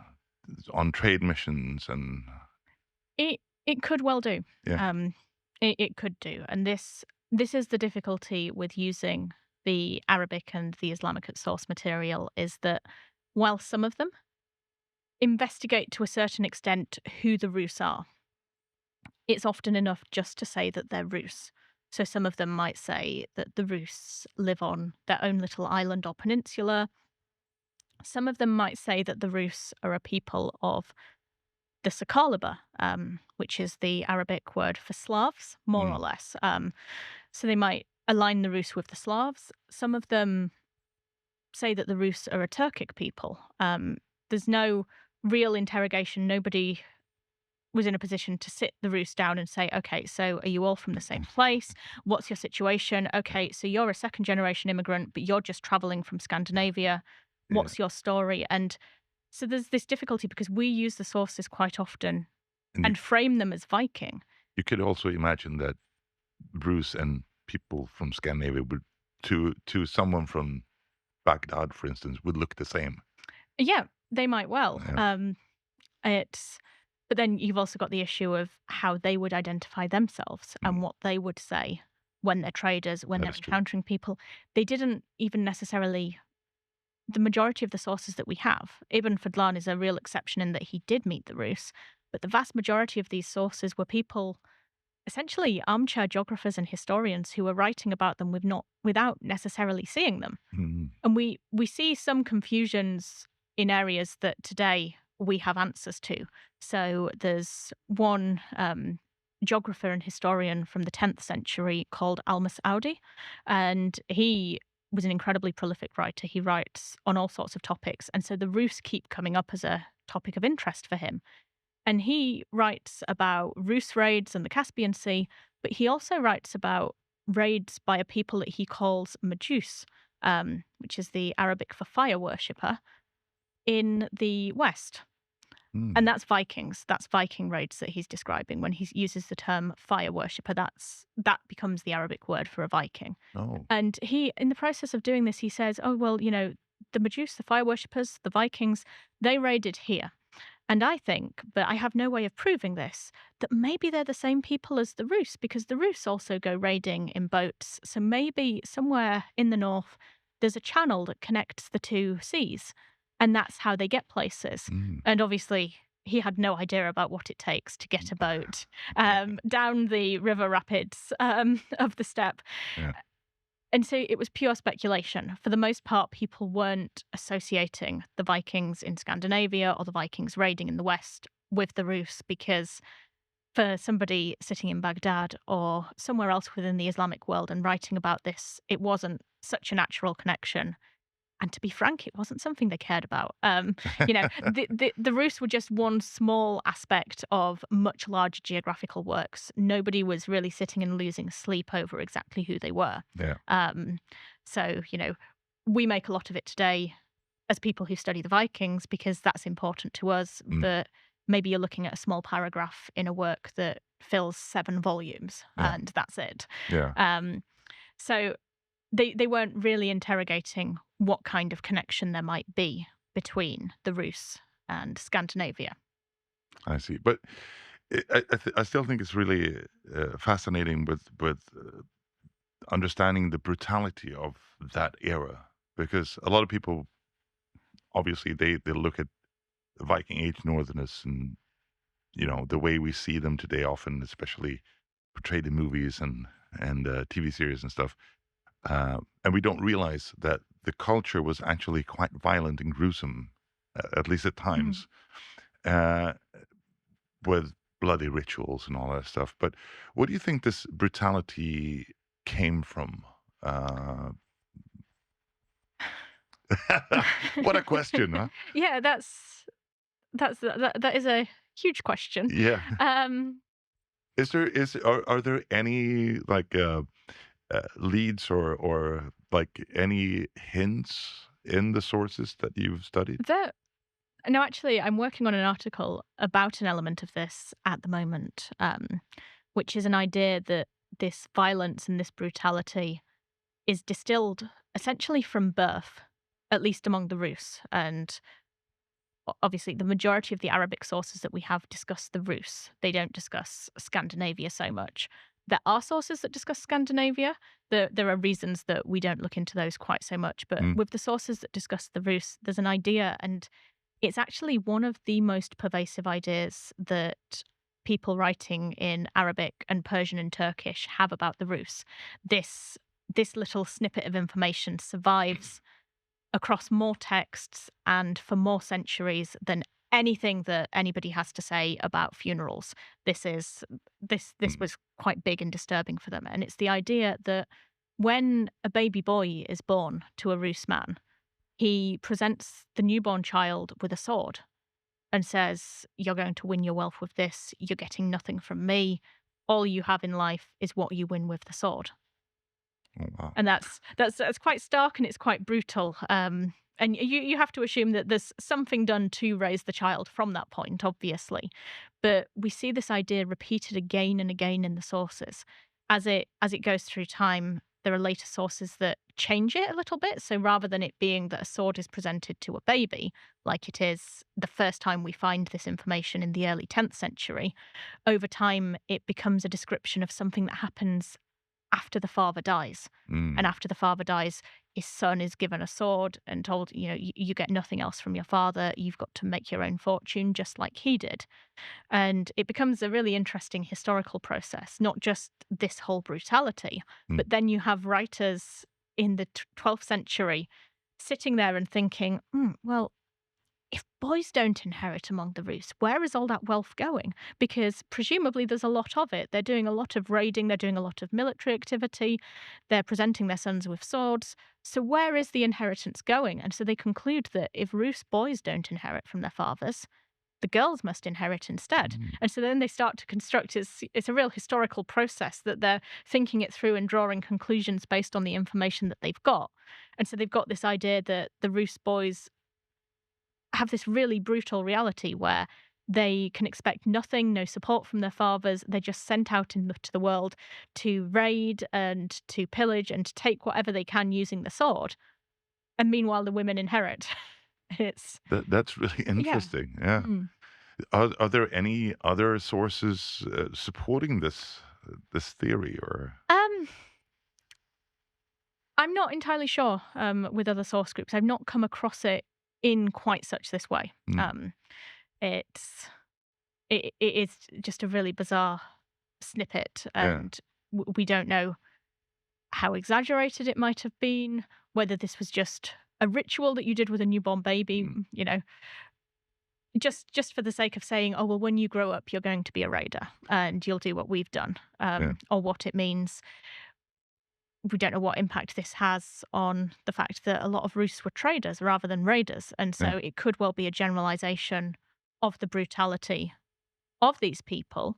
Speaker 1: on trade missions and
Speaker 2: It could well do.
Speaker 1: yeah.
Speaker 2: Um, it could do, and this is the difficulty with using the Arabic and the Islamic source material, is that while some of them investigate to a certain extent who the Rus are, it's often enough just to say that they're Rus. So some of them might say that the Rus live on their own little island or peninsula. Some of them might say that the Rus are a people of the Sakalaba, which is the Arabic word for Slavs, more or
Speaker 1: Mm.
Speaker 2: less. So they might align the Rus with the Slavs. Some of them say that the Rus are a Turkic people. There's no real interrogation. Nobody was in a position to sit the Rus down and say, okay, so are you all from the same place? What's your situation? Okay, so you're a second generation immigrant, but you're just traveling from Scandinavia.
Speaker 1: Yeah.
Speaker 2: What's your story? And so there's this difficulty because we use the sources quite often
Speaker 1: And
Speaker 2: and frame them as Viking.
Speaker 1: you could also imagine that Bruce and people from Scandinavia would to someone from Baghdad, for instance, would look the same.
Speaker 2: Yeah, they might well.
Speaker 1: Yeah.
Speaker 2: It's but then you've also got the issue of how they would identify themselves
Speaker 1: Mm,
Speaker 2: and what they would say when they're traders, when
Speaker 1: that
Speaker 2: they're
Speaker 1: is true.
Speaker 2: encountering people. They didn't even necessarily the majority of the sources that we have. Ibn Fadlan is a real exception in that he did meet the Rus, but the vast majority of these sources were people, essentially armchair geographers and historians, who were writing about them without necessarily seeing them.
Speaker 1: Mm,
Speaker 2: And we see some confusions in areas that today we have answers to. So there's one geographer and historian from the 10th century called Al-Mas'udi, and he was an incredibly prolific writer. He writes on all sorts of topics, and so the Rus keep coming up as a topic of interest for him. And he writes about Rus raids and the Caspian Sea, but he also writes about raids by a people that he calls Majus, which is the Arabic for fire worshipper, in the West. And
Speaker 1: mm.
Speaker 2: that's Vikings. That's Viking raids that he's describing. When he uses the term fire worshipper, that becomes the Arabic word for a Viking.
Speaker 1: Oh,
Speaker 2: And he, in the process of doing this, he says, oh, well, the Majus, the fire worshippers, the Vikings, they raided here. And I think, but I have no way of proving this, that maybe they're the same people as the Rus, because the Rus also go raiding in boats. So maybe somewhere in the north, there's a channel that connects the two seas, and that's how they get places.
Speaker 1: mm.
Speaker 2: And obviously, he had no idea about what it takes to get a boat down the river rapids of the steppe.
Speaker 1: Yeah.
Speaker 2: And so it was pure speculation. For the most part, people weren't associating the Vikings in Scandinavia or the Vikings raiding in the West with the Rus, because for somebody sitting in Baghdad or somewhere else within the Islamic world and writing about this, it wasn't such a natural connection. And to be frank, it wasn't something they cared about. The Rus were just one small aspect of much larger geographical works. Nobody was really sitting and losing sleep over exactly who they were.
Speaker 1: Yeah.
Speaker 2: So, we make a lot of it today as people who study the Vikings because that's important to us.
Speaker 1: Mm.
Speaker 2: But maybe you're looking at a small paragraph in a work that fills 7 volumes
Speaker 1: Yeah.
Speaker 2: and that's it.
Speaker 1: Yeah.
Speaker 2: So they weren't really interrogating what kind of connection there might be between the Rus and Scandinavia.
Speaker 1: I see. But I still think it's really fascinating with understanding the brutality of that era because a lot of people obviously they look at the Viking Age Northerners and the way we see them today often, especially portrayed in movies and TV series and stuff, and we don't realize that the culture was actually quite violent and gruesome, at least at
Speaker 2: Mhm.
Speaker 1: times, uh, with bloody rituals and all that stuff. But what do you think this brutality came from? Uh, what a question, huh?
Speaker 2: Yeah, that is a huge question.
Speaker 1: Yeah.
Speaker 2: Um,
Speaker 1: Are there any like leads or like any hints in the sources that you've studied?
Speaker 2: there No, actually, I'm working on an article about an element of this at the moment, which is an idea that this violence and this brutality is distilled essentially from birth, at least among the Rus. And obviously, the majority of the Arabic sources that we have discuss the Rus. They don't discuss Scandinavia so much. There are sources that discuss Scandinavia. There are reasons that we don't look into those quite so much. But
Speaker 1: Mm,
Speaker 2: with the sources that discuss the Rus, there's an idea, and it's actually one of the most pervasive ideas that people writing in Arabic and Persian and Turkish have about the Rus. This this little snippet of information survives across more texts and for more centuries than anything that anybody has to say about funerals. This
Speaker 1: mm,
Speaker 2: was quite big and disturbing for them. And it's the idea that when a baby boy is born to a Rus man, he presents the newborn child with a sword and says, "You're going to win your wealth with this. You're getting nothing from me. All you have in life is what you win with the sword."
Speaker 1: oh, wow.
Speaker 2: And that's quite stark and it's quite brutal. And you have to assume that there's something done to raise the child from that point, obviously. But we see this idea repeated again and again in the sources. As it goes through time, there are later sources that change it a little bit. So rather than it being that a sword is presented to a baby, like it is the first time we find this information in the early 10th century, over time it becomes a description of something that happens after the father dies. And
Speaker 1: Mm,
Speaker 2: after the father dies, his son is given a sword and told, you get nothing else from your father. You've got to make your own fortune just like he did. And it becomes a really interesting historical process, not just this whole brutality,
Speaker 1: mm,
Speaker 2: but then you have writers in the 12th century sitting there and thinking, well, if boys don't inherit among the Rus, where is all that wealth going? Because presumably there's a lot of it. They're doing a lot of raiding, they're doing a lot of military activity, they're presenting their sons with swords. So where is the inheritance going? And so they conclude that if Rus boys don't inherit from their fathers, the girls must inherit instead.
Speaker 1: mm.
Speaker 2: And so then they start to construct it's a real historical process that they're thinking it through and drawing conclusions based on the information that they've got. And so they've got this idea that the Rus boys have this really brutal reality where they can expect nothing, no support from their fathers. They're just sent out into the world to raid and to pillage and to take whatever they can using the sword. And meanwhile, the women inherit. It's,
Speaker 1: That's really
Speaker 2: yeah.
Speaker 1: interesting. Yeah.
Speaker 2: Mm.
Speaker 1: Are there any other sources supporting this theory or?
Speaker 2: Um, I'm not entirely sure with other source groups. I've not come across it in quite such this way.
Speaker 1: Mm,
Speaker 2: It's it is just a really bizarre snippet,
Speaker 1: yeah.
Speaker 2: and we don't know how exaggerated it might have been, whether this was just a ritual that you did with a newborn baby,
Speaker 1: Mm,
Speaker 2: just for the sake of saying, "Oh, well, when you grow up, you're going to be a raider and you'll do what we've done,"
Speaker 1: yeah.
Speaker 2: or what it means. We don't know what impact this has on the fact that a lot of Rus were traders rather than raiders, and
Speaker 1: Yeah.
Speaker 2: so it could well be a generalization of the brutality of these people.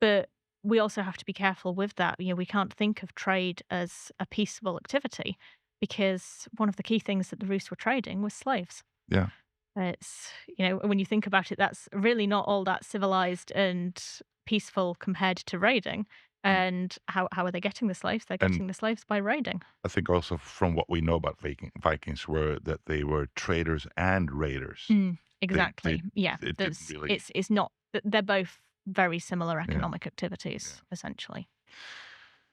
Speaker 2: But we also have to be careful with that. We can't think of trade as a peaceful activity because one of the key things that the Rus were trading was slaves.
Speaker 1: Yeah.
Speaker 2: When you think about it, that's really not all that civilized and peaceful compared to raiding.
Speaker 1: Mm.
Speaker 2: And how are they getting the slaves? They're
Speaker 1: And
Speaker 2: getting the slaves by raiding.
Speaker 1: I think also from what we know about Vikings were that they were traders and raiders. They
Speaker 2: Exactly. Yeah.
Speaker 1: it didn't
Speaker 2: There's
Speaker 1: really.
Speaker 2: it's not they're both very similar
Speaker 1: Yeah.
Speaker 2: economic
Speaker 1: Yeah.
Speaker 2: activities, essentially.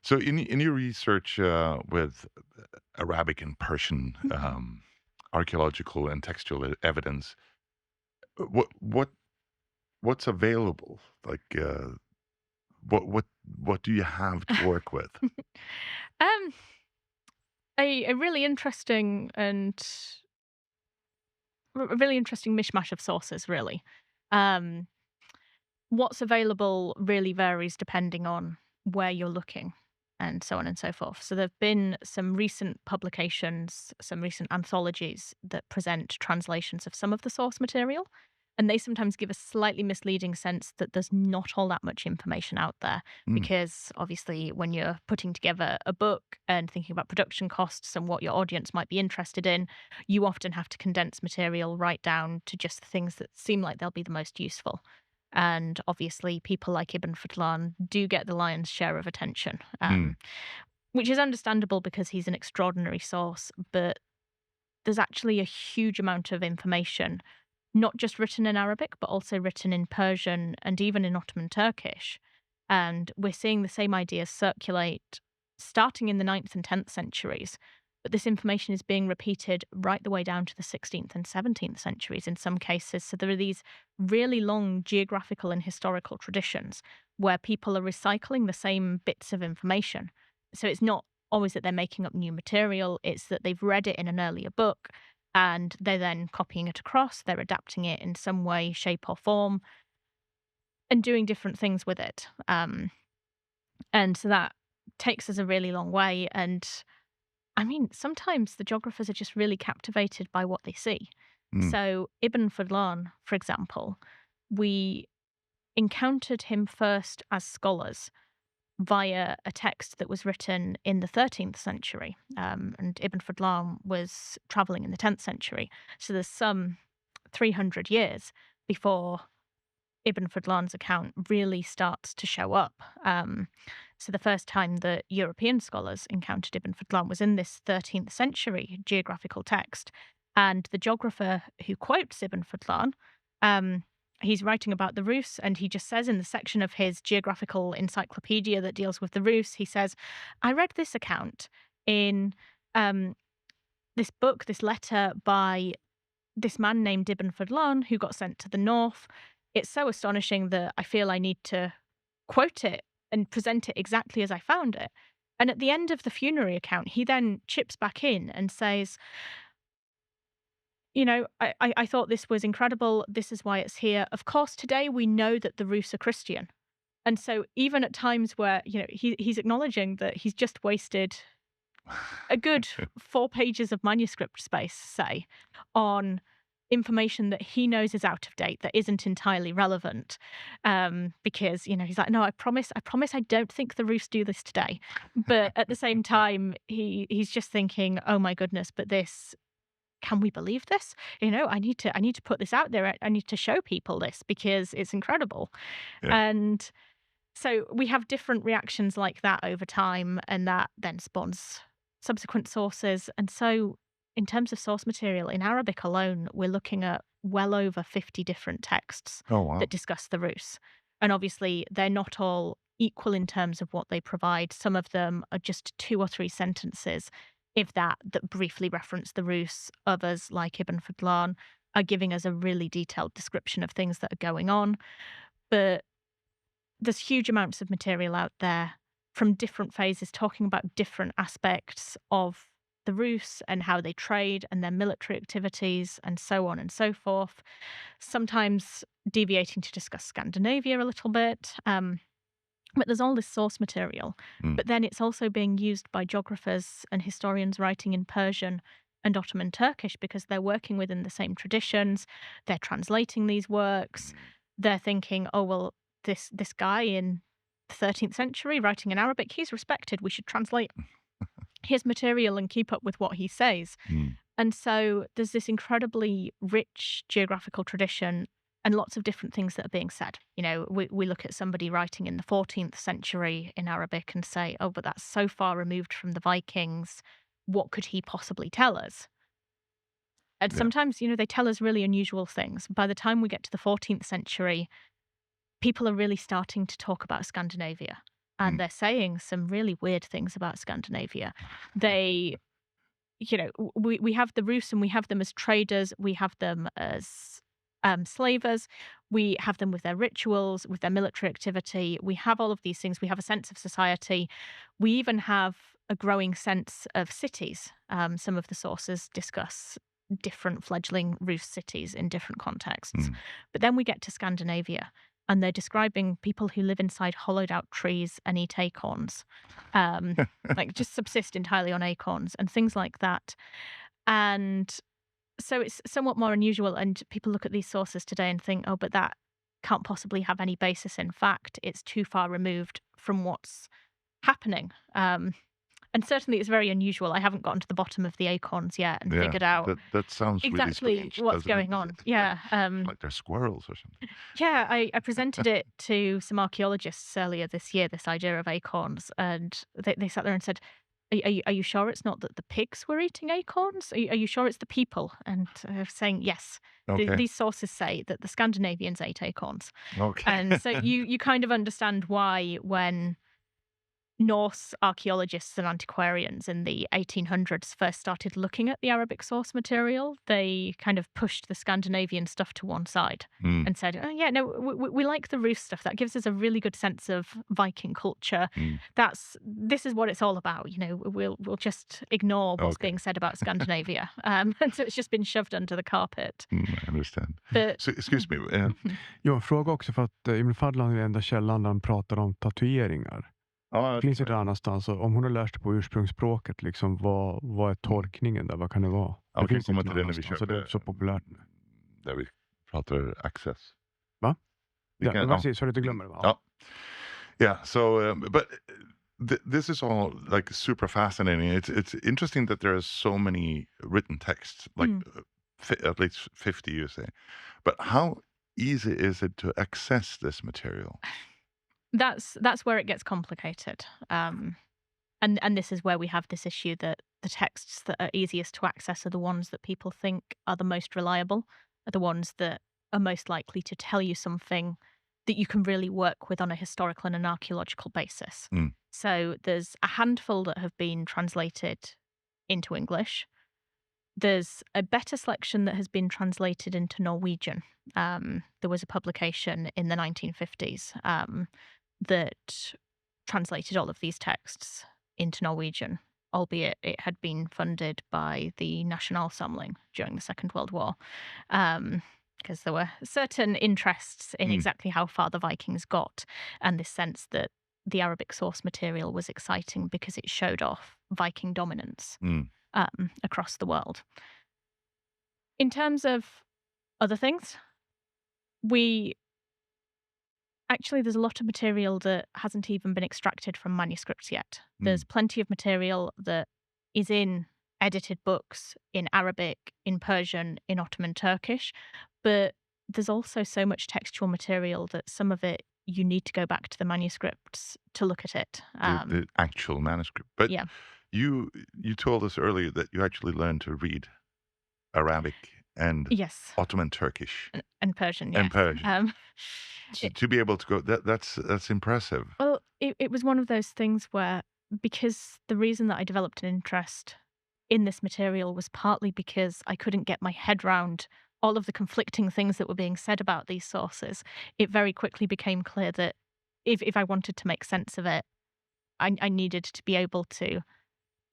Speaker 1: So in your research with Arabic and Persian
Speaker 2: Mhm.
Speaker 1: archaeological and textual evidence, what's available? Like what what what do you have to work with?
Speaker 2: Um, A really interesting and a really interesting mishmash of sources, really. Um, what's available really varies depending on where you're looking and so on and so forth. So, there have been some recent publications, some recent anthologies that present translations of some of the source material. And they sometimes give a slightly misleading sense that there's not all that much information out there.
Speaker 1: Mm,
Speaker 2: Because obviously, when you're putting together a book and thinking about production costs and what your audience might be interested in, you often have to condense material right down to just the things that seem like they'll be the most useful. And obviously, people like Ibn Fadlan do get the lion's share of attention,
Speaker 1: mm,
Speaker 2: which is understandable because he's an extraordinary source. But there's actually a huge amount of information, not just written in Arabic, but also written in Persian and even in Ottoman Turkish. And we're seeing the same ideas circulate starting in the 9th and 10th centuries. But this information is being repeated right the way down to the 16th and 17th centuries in some cases. So there are these really long geographical and historical traditions where people are recycling the same bits of information. So it's not always that they're making up new material, it's that they've read it in an earlier book and they're then copying it across, they're adapting it in some way, shape, or form, and doing different things with it. And so that takes us a really long way. And I mean, sometimes the geographers are just really captivated by what they see.
Speaker 1: mm,
Speaker 2: So, Ibn Fadlan, for example, we encountered him first as scholars via a text that was written in the 13th century. And Ibn Fadlan was traveling in the 10th century. So there's some 300 years before Ibn Fadlan's account really starts to show up. So the first time that European scholars encountered Ibn Fadlan was in this 13th century geographical text. And the geographer who quotes Ibn Fadlan, he's writing about the Rus, and he just says in the section of his geographical encyclopedia that deals with the Rus, he says, I read this account in um, this book, this letter by this man named Ibn Fadlan who got sent to the north. It's so astonishing that I feel I need to quote it and present it exactly as I found it. And at the end of the funerary account, he then chips back in and says, I thought this was incredible. This is why it's here. Of course, today we know that the Rus are Christian. And so even at times where, he's acknowledging that he's just wasted a good 4 pages of manuscript space, say, on information that he knows is out of date, that isn't entirely relevant, because, he's like, "No, I promise I don't think the Roos do this today." But at the same time, he's just thinking, "Oh my goodness, but this can we believe this? I need to put this out there. I need to show people this because it's incredible."
Speaker 1: yeah.
Speaker 2: And so we have different reactions like that over time, and that then spawns subsequent sources. And so, in terms of source material, in Arabic alone, we're looking at well over 50 different texts
Speaker 1: Oh, wow.
Speaker 2: that discuss the Rus. And obviously, they're not all equal in terms of what they provide. Some of them are just 2 or 3 sentences, if that, that briefly reference the Rus. Others, like Ibn Fadlan, are giving us a really detailed description of things that are going on. But there's huge amounts of material out there from different phases talking about different aspects of the Rus and how they trade and their military activities and so on and so forth. Sometimes deviating to discuss Scandinavia a little bit. But there's all this source material.
Speaker 1: Mm,
Speaker 2: But then it's also being used by geographers and historians writing in Persian and Ottoman Turkish because they're working within the same traditions. They're translating these works.
Speaker 1: mm,
Speaker 2: They're thinking, oh, well, this guy in the 13th century writing in Arabic, he's respected. We should translate his material and keep up with what he says.
Speaker 1: mm,
Speaker 2: And so there's this incredibly rich geographical tradition and lots of different things that are being said. We look at somebody writing in the 14th century in Arabic and say, oh, but that's so far removed from the Vikings. What could he possibly tell us? And
Speaker 1: yeah.
Speaker 2: sometimes, they tell us really unusual things. By the time we get to the 14th century, people are really starting to talk about Scandinavia. And
Speaker 1: Mm,
Speaker 2: they're saying some really weird things about Scandinavia. They we have the Rus and we have them as traders, we have them as slavers, we have them with their rituals, with their military activity. We have all of these things. We have a sense of society. We even have a growing sense of cities. Some of the sources discuss different fledgling roost cities in different contexts. But then we get to Scandinavia, and they're describing people who live inside hollowed out trees and eat acorns, like just subsist entirely on acorns and things like that. And so it's somewhat more unusual. And people look at these sources today and think, oh, but that can't possibly have any basis in fact. It's too far removed from what's happening. And certainly it's very unusual. I haven't gotten to the bottom of the acorns yet and figured out
Speaker 1: that sounds
Speaker 2: exactly
Speaker 1: really strange,
Speaker 2: what's going on. Yeah.
Speaker 1: Like they're squirrels or something.
Speaker 2: Yeah, I presented it to some archaeologists earlier this year, this idea of acorns, and they sat there and said, are you sure it's not that the pigs were eating acorns? Are you sure it's the people? And I was saying, yes.
Speaker 1: Okay.
Speaker 2: These sources say that the Scandinavians ate acorns.
Speaker 1: Okay.
Speaker 2: And so you kind of understand why when Norse archaeologists and antiquarians in the 1800s first started looking at the Arabic source material, they kind of pushed the Scandinavian stuff to one side and said, oh, yeah, no, we like the roost stuff. That gives us a really good sense of Viking culture. This is what it's all about. We'll just ignore what's being said about Scandinavia. And so it's just been shoved under the carpet.
Speaker 1: I understand.
Speaker 2: But,
Speaker 1: so, excuse me.
Speaker 3: Jag har en fråga också, för att Ibn Fadlan är den enda källan där han pratar om tatueringar. Finns det annanstans? Om hon har lärt sig på ursprungsspråket, liksom, vad är tolkningen där? Vad kan det vara?
Speaker 1: Det finns inte någon
Speaker 3: annanstans, så det är så populärt.
Speaker 1: Där vi pratar access.
Speaker 3: Va? Ja, precis, så du inte glömmer det.
Speaker 1: Ja. Yeah, so, but this is all like super fascinating. It's interesting that there are so many written texts, like at least 50, you say. But how easy is it to access this material?
Speaker 2: That's where it gets complicated. And this is where we have this issue that the texts that are easiest to access are the ones that people think are the most reliable, are the ones that are most likely to tell you something that you can really work with on a historical and an archaeological basis. So there's a handful that have been translated into English. There's a better selection that has been translated into Norwegian. There was a publication in the 1950s that translated all of these texts into Norwegian, albeit it had been funded by the Nationalsamling during the Second World War, because there were certain interests in exactly how far the Vikings got, and this sense that the Arabic source material was exciting because it showed off Viking dominance across the world. In terms of other things, there's a lot of material that hasn't even been extracted from manuscripts yet. There's plenty of material that is in edited books in Arabic, in Persian, in Ottoman Turkish, but there's also so much textual material that some of it you need to go back to the manuscripts to look at it.
Speaker 1: The actual manuscript. But
Speaker 2: yeah.
Speaker 1: You told us earlier that you actually learned to read Arabic and Ottoman Turkish
Speaker 2: and Persian.
Speaker 1: And Persian. To be able to go, that's impressive.
Speaker 2: Well, it was one of those things where, because the reason that I developed an interest in this material was partly because I couldn't get my head round all of the conflicting things that were being said about these sources, it very quickly became clear that if I wanted to make sense of it, I needed to be able to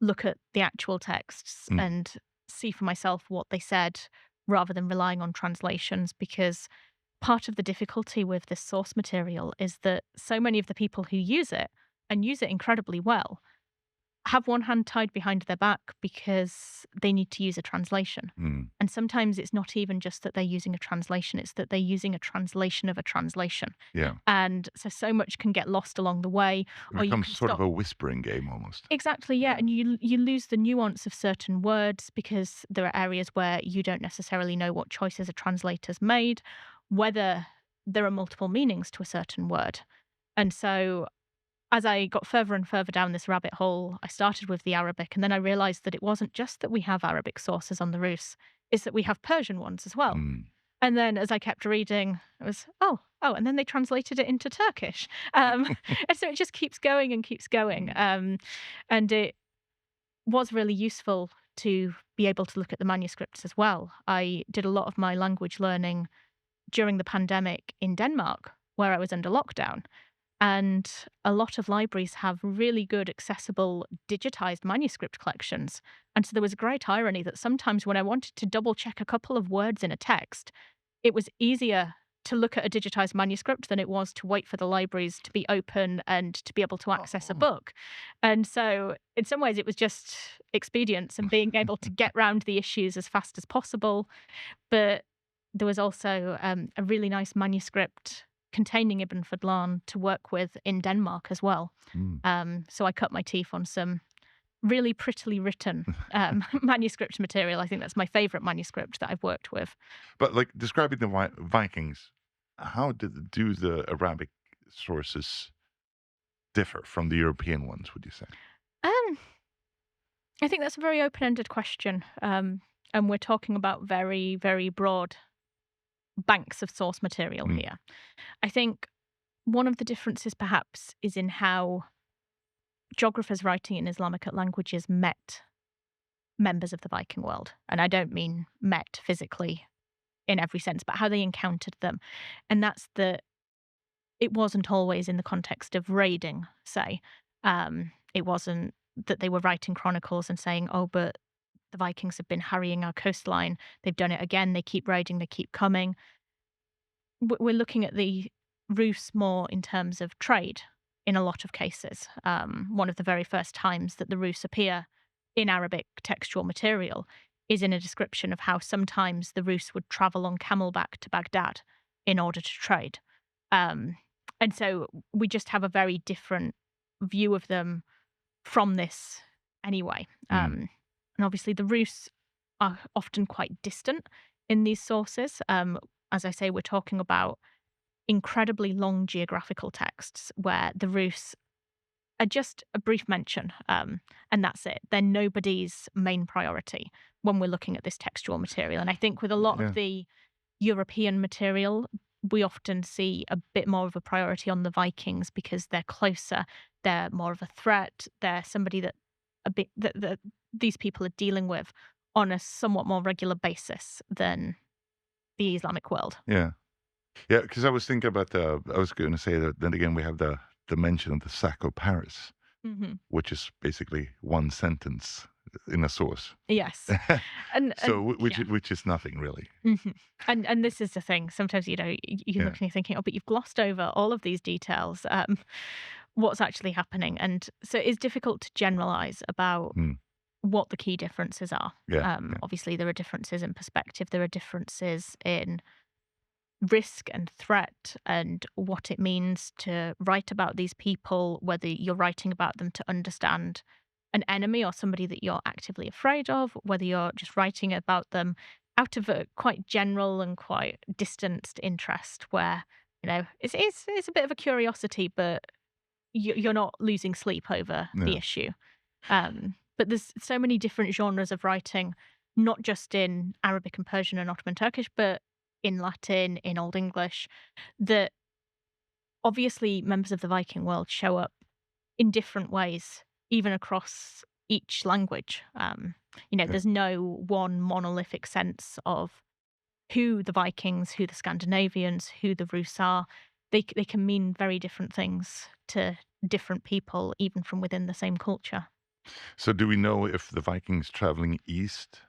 Speaker 2: look at the actual texts and see for myself what they said rather than relying on translations, because part of the difficulty with this source material is that so many of the people who use it, and use it incredibly well, have one hand tied behind their back because they need to use a translation. And sometimes it's not even just that they're using a translation, it's that they're using a translation of a translation.
Speaker 1: Yeah.
Speaker 2: And so much can get lost along the way.
Speaker 1: It becomes sort of a whispering game almost.
Speaker 2: Exactly, yeah. And you lose the nuance of certain words because there are areas where you don't necessarily know what choices a translator's made, whether there are multiple meanings to a certain word. And so as I got further and further down this rabbit hole, I started with the Arabic, and then I realized that it wasn't just that we have Arabic sources on the Rus, it's that we have Persian ones as well. And then as I kept reading, it was, oh, and then they translated it into Turkish. And so it just keeps going and keeps going. And it was really useful to be able to look at the manuscripts as well. I did a lot of my language learning during the pandemic in Denmark, where I was under lockdown. And a lot of libraries have really good, accessible, digitized manuscript collections. And so there was a great irony that sometimes when I wanted to double check a couple of words in a text, it was easier to look at a digitized manuscript than it was to wait for the libraries to be open and to be able to access a
Speaker 1: Oh.
Speaker 2: book. And so, in some ways, it was just expedience and being able to get round the issues as fast as possible. But there was also a really nice manuscript containing Ibn Fadlan to work with in Denmark as well.
Speaker 1: Mm.
Speaker 2: So I cut my teeth on some really prettily written manuscript material. I think that's my favorite manuscript that I've worked with.
Speaker 1: But like describing the Vikings, how do the Arabic sources differ from the European ones, would you say?
Speaker 2: Um, I think that's a very open-ended question. And we're talking about very, very broad banks of source material
Speaker 1: Mm.
Speaker 2: here. I think one of the differences perhaps is in how geographers writing in Islamic languages met members of the Viking world. And I don't mean met physically in every sense, but how they encountered them. And that's that it wasn't always in the context of raiding, say. It wasn't that they were writing chronicles and saying, oh, but the Vikings have been harrying our coastline. They've done it again. They keep raiding. They keep coming. We're looking at the Rus more in terms of trade in a lot of cases. One of the very first times that the Rus appear in Arabic textual material is in a description of how sometimes the Rus would travel on camelback to Baghdad in order to trade. And so we just have a very different view of them from this anyway. And obviously the Rus are often quite distant in these sources. As I say, we're talking about incredibly long geographical texts where the Rus are just a brief mention, and that's it. They're nobody's main priority when we're looking at this textual material. And I think with a lot
Speaker 1: Yeah.
Speaker 2: of the European material, we often see a bit more of a priority on the Vikings because they're closer, they're more of a threat, they're somebody that that these people are dealing with on a somewhat more regular basis than the Islamic world.
Speaker 1: Yeah. Yeah, because I was thinking about I was going to say that then again we have the mention of the sack of Paris,
Speaker 2: Hmm.
Speaker 1: which is basically one sentence in a source.
Speaker 2: Yes, and
Speaker 1: So
Speaker 2: yeah.
Speaker 1: which is nothing really.
Speaker 2: Mhm. And this is the thing. Sometimes, you
Speaker 1: Yeah.
Speaker 2: look and you're thinking, "Oh, but you've glossed over all of these details. What's actually happening?" And so it's difficult to generalize about
Speaker 1: Mm.
Speaker 2: what the key differences are.
Speaker 1: Yeah. Yeah.
Speaker 2: Obviously, there are differences in perspective. There are differences in risk and threat and what it means to write about these people, whether you're writing about them to understand an enemy or somebody that you're actively afraid of, whether you're just writing about them out of a quite general and quite distanced interest where, it's a bit of a curiosity, but you're not losing sleep over the
Speaker 1: Yeah.
Speaker 2: issue. But there's so many different genres of writing, not just in Arabic and Persian and Ottoman Turkish, but in Latin, in Old English, that obviously members of the Viking world show up in different ways, even across each language.
Speaker 1: Yeah.
Speaker 2: There's no one monolithic sense of who the Vikings, who the Scandinavians, who the Rus are. They can mean very different things to different people, even from within the same culture.
Speaker 1: So do we know if the Vikings traveling east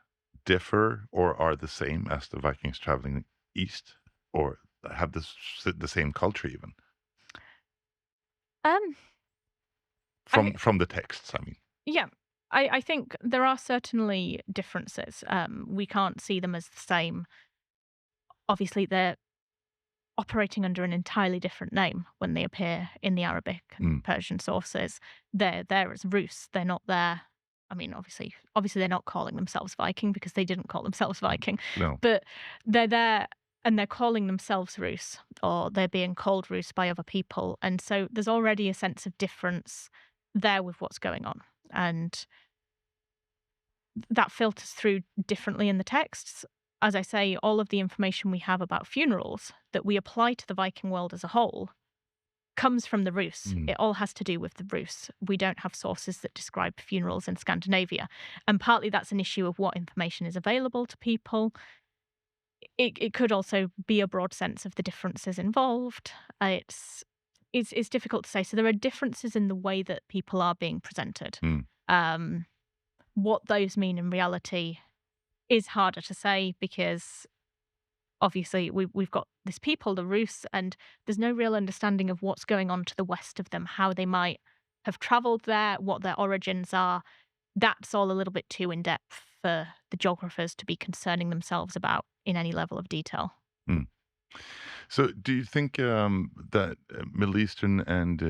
Speaker 1: differ or are the same as the Vikings traveling east, or have the same culture even
Speaker 2: Um, I
Speaker 1: from the texts? I mean.
Speaker 2: Yeah, I think there are certainly differences. We can't see them as the same. Obviously, they're operating under an entirely different name when they appear in the Arabic and
Speaker 1: Mm.
Speaker 2: Persian sources. They're there as Rus. They're not there. I mean, obviously, they're not calling themselves Viking because they didn't call themselves Viking,
Speaker 1: No.
Speaker 2: but they're there and they're calling themselves Rus, or they're being called Rus by other people, and so there's already a sense of difference there with what's going on, and that filters through differently in the texts. As I say, all of the information we have about funerals that we apply to the Viking world as a whole comes from the Rus.
Speaker 1: Mm.
Speaker 2: It all has to do with the Rus. We don't have sources that describe funerals in Scandinavia. And partly that's an issue of what information is available to people. It could also be a broad sense of the differences involved. It's it's difficult to say. So there are differences in the way that people are being presented. What those mean in reality is harder to say because obviously we've got this people, the Rus, and there's no real understanding of what's going on to the west of them, how they might have travelled there, what their origins are. That's all a little bit too in depth for the geographers to be concerning themselves about in any level of detail.
Speaker 1: So, do you think that Middle Eastern and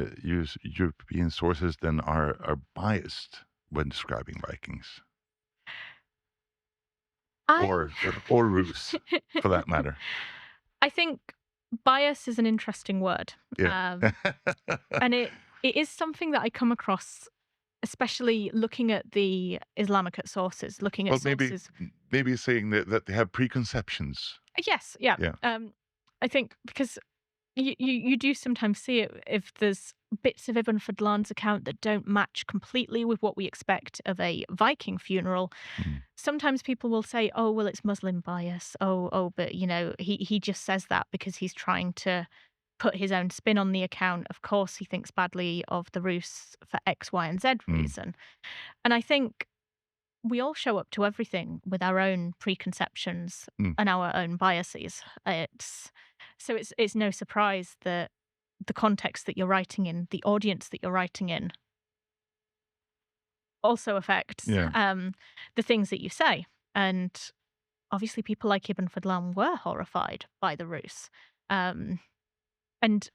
Speaker 1: European sources then are biased when describing Vikings, or Rus, for that matter?
Speaker 2: I think bias is an interesting word,
Speaker 1: Yeah.
Speaker 2: and it is something that I come across, especially looking at the Islamic sources, looking at
Speaker 1: Well,
Speaker 2: sources.
Speaker 1: maybe saying that they have preconceptions.
Speaker 2: Yes, yeah.
Speaker 1: Yeah.
Speaker 2: I think because you do sometimes see it if there's bits of Ibn Fadlan's account that don't match completely with what we expect of a Viking funeral.
Speaker 1: Mm.
Speaker 2: Sometimes people will say, "Oh, well, it's Muslim bias. Oh, but he just says that because he's trying to put his own spin on the account. Of course, he thinks badly of the Rus for X, Y, and Z reason." And I think we all show up to everything with our own preconceptions and our own biases. It's no surprise that the context that you're writing in, the audience that you're writing in, also affects the things that you say. And obviously, people like Ibn Fadlan were horrified by the Rus. And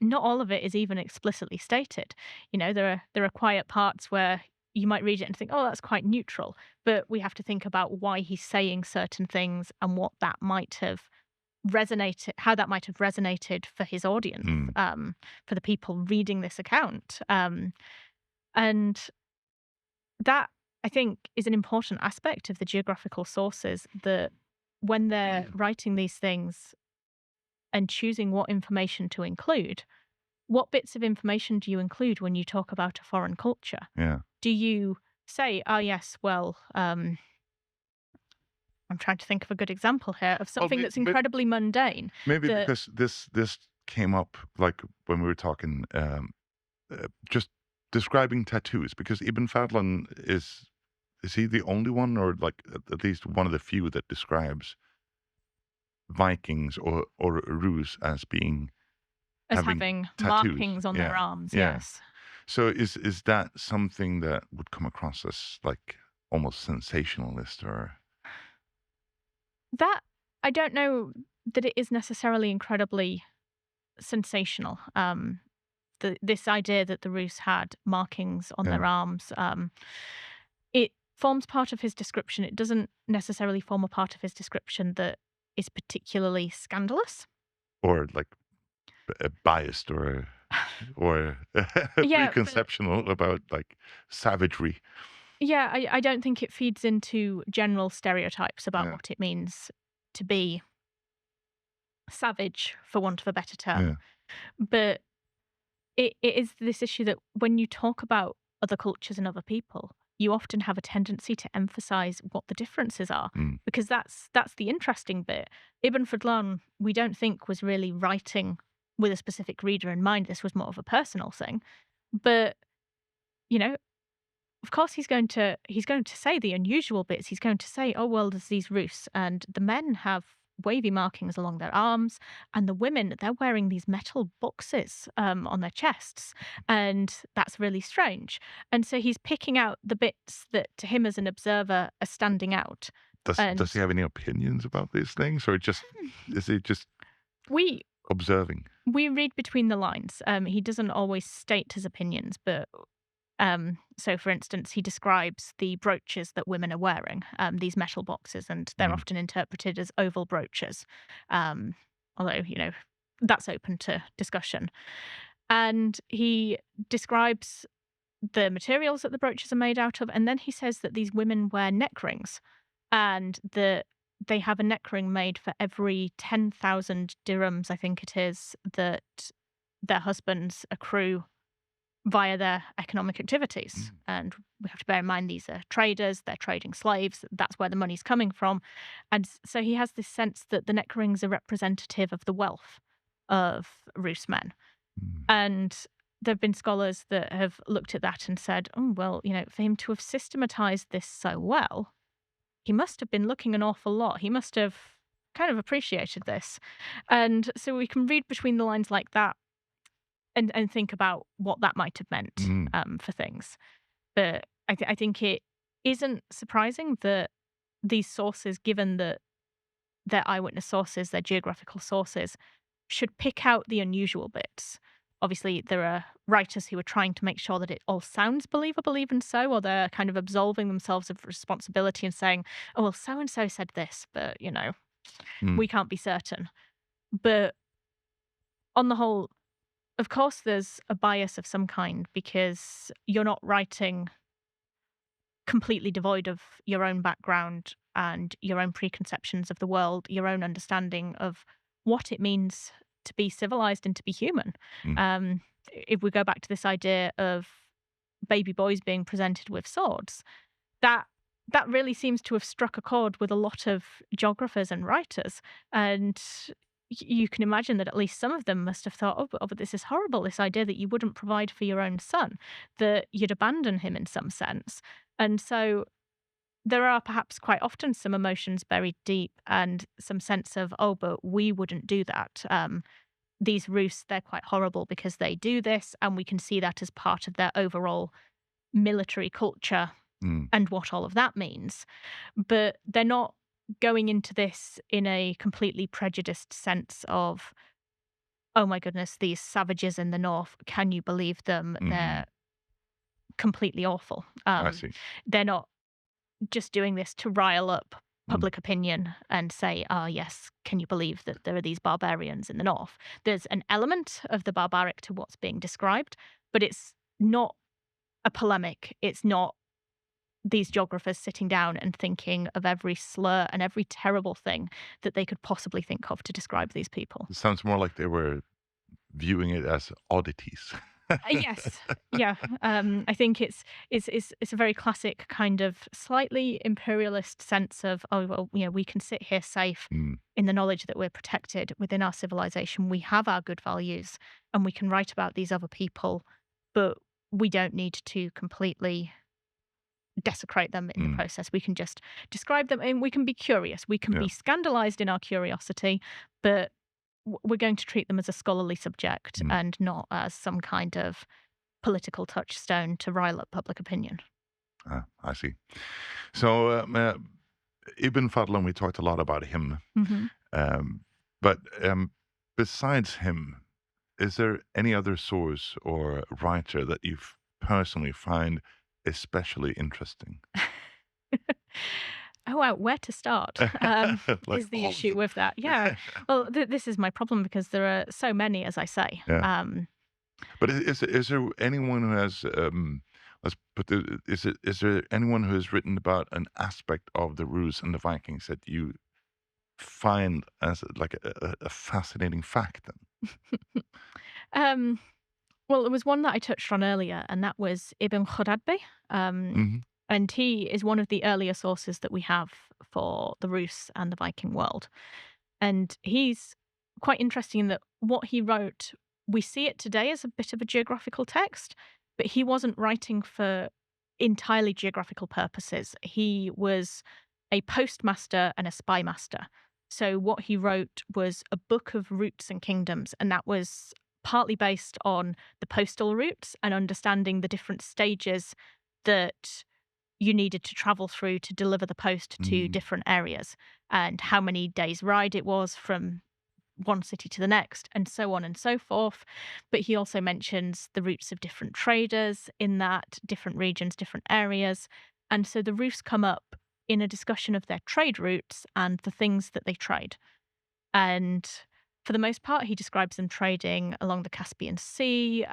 Speaker 2: not all of it is even explicitly stated. There are quiet parts where you might read it and think, "Oh, that's quite neutral," but we have to think about why he's saying certain things and what that might have resonated, how that might have resonated for his audience, for the people reading this account, and that I think is an important aspect of the geographical sources. That when they're writing these things and choosing what information to include, what bits of information do you include when you talk about a foreign culture?
Speaker 1: Yeah.
Speaker 2: Do you say, "Oh, yes, well," I'm trying to think of a good example here of something that's incredibly mundane.
Speaker 1: Maybe because this came up like when we were talking, just describing tattoos. Because Ibn Fadlan is he the only one, or like at least one of the few that describes Vikings or Rus as
Speaker 2: having
Speaker 1: tattoos.
Speaker 2: markings on their arms?
Speaker 1: Yeah.
Speaker 2: Yes.
Speaker 1: So is that something that would come across as like almost sensationalist, or?
Speaker 2: That I don't know that it is necessarily incredibly sensational. This idea that the Rus had markings on their arms, it forms part of his description. It doesn't necessarily form a part of his description that is particularly scandalous.
Speaker 1: Or like biased or preconceptional about like savagery.
Speaker 2: Yeah, I don't think it feeds into general stereotypes about what it means to be savage, for want of a better term. But it is this issue that when you talk about other cultures and other people, you often have a tendency to emphasize what the differences are, because that's the interesting bit. Ibn Fadlan, we don't think, was really writing with a specific reader in mind. This was more of a personal thing. But, of course he's going to say the unusual bits. He's going to say, "Oh, well, there's these Rus, and the men have wavy markings along their arms, and the women, they're wearing these metal boxes on their chests, and that's really strange." And so he's picking out the bits that to him as an observer are standing out.
Speaker 1: Does he have any opinions about these things, or is he just observing?
Speaker 2: We read between the lines. He doesn't always state his opinions, but so for instance, he describes the brooches that women are wearing, these metal boxes, and they're often interpreted as oval brooches. Although, that's open to discussion. And he describes the materials that the brooches are made out of, and then he says that these women wear neck rings, and that they have a neck ring made for every 10,000 dirhams, I think it is, that their husbands accrue via their economic activities. And we have to bear in mind these are traders, they're trading slaves, that's where the money's coming from. And so he has this sense that the neck rings are representative of the wealth of Rus men. And there have been scholars that have looked at that and said, oh, well, for him to have systematized this so well, he must have been looking an awful lot. He must have kind of appreciated this. And so we can read between the lines like that and think about what that might have meant for things. But I think it isn't surprising that these sources, given that they're eyewitness sources, they're geographical sources, should pick out the unusual bits. Obviously, there are writers who are trying to make sure that it all sounds believable, even so, or they're kind of absolving themselves of responsibility and saying, oh, well, so-and-so said this, but, we can't be certain. But on the whole, of course, there's a bias of some kind because you're not writing completely devoid of your own background and your own preconceptions of the world, your own understanding of what it means to be civilized and to be human. If we go back to this idea of baby boys being presented with swords, that really seems to have struck a chord with a lot of geographers and writers. And you can imagine that at least some of them must have thought, oh, but this is horrible, this idea that you wouldn't provide for your own son, that you'd abandon him in some sense. And so there are perhaps quite often some emotions buried deep and some sense of, oh, but we wouldn't do that. These Rus, they're quite horrible because they do this, and we can see that as part of their overall military culture and what all of that means. But they're not going into this in a completely prejudiced sense of, oh my goodness, these savages in the north, can you believe them? They're completely awful.
Speaker 1: I see.
Speaker 2: They're not just doing this to rile up public opinion and say, oh, yes, can you believe that there are these barbarians in the north? There's an element of the barbaric to what's being described, but it's not a polemic. It's not these geographers sitting down and thinking of every slur and every terrible thing that they could possibly think of to describe these people.
Speaker 1: It sounds more like they were viewing it as oddities.
Speaker 2: Yes, yeah. I think it's a very classic kind of slightly imperialist sense of, oh, well, we can sit here safe in the knowledge that we're protected within our civilization. We have our good values, and we can write about these other people, but we don't need to completely desecrate them in the process. We can just describe them, and we can be curious. We can be scandalized in our curiosity, but we're going to treat them as a scholarly subject and not as some kind of political touchstone to rile up public opinion.
Speaker 1: I see. So Ibn Fadlan, we talked a lot about him. But besides him, is there any other source or writer that you personally find especially interesting?
Speaker 2: Oh, wow, where to start
Speaker 1: Like
Speaker 2: is the issue with that. Yeah. Well, this is my problem because there are so many, as I say.
Speaker 1: Yeah. But is there anyone who has is there anyone who has written about an aspect of the Rus and the Vikings that you find as like a fascinating fact then?
Speaker 2: Well, there was one that I touched on earlier, and that was Ibn Khaldun. And he is one of the earlier sources that we have for the Rus and the Viking world. And he's quite interesting in that what he wrote, we see it today as a bit of a geographical text, but he wasn't writing for entirely geographical purposes. He was a postmaster and a spy master. So what he wrote was a book of routes and kingdoms, and that was partly based on the postal routes and understanding the different stages that you needed to travel through to deliver the post to different areas, and how many days' ride it was from one city to the next, and so on and so forth. But he also mentions the routes of different traders in that, different regions, different areas. And so the Rus come up in a discussion of their trade routes and the things that they trade. And for the most part, he describes them trading along the Caspian Sea,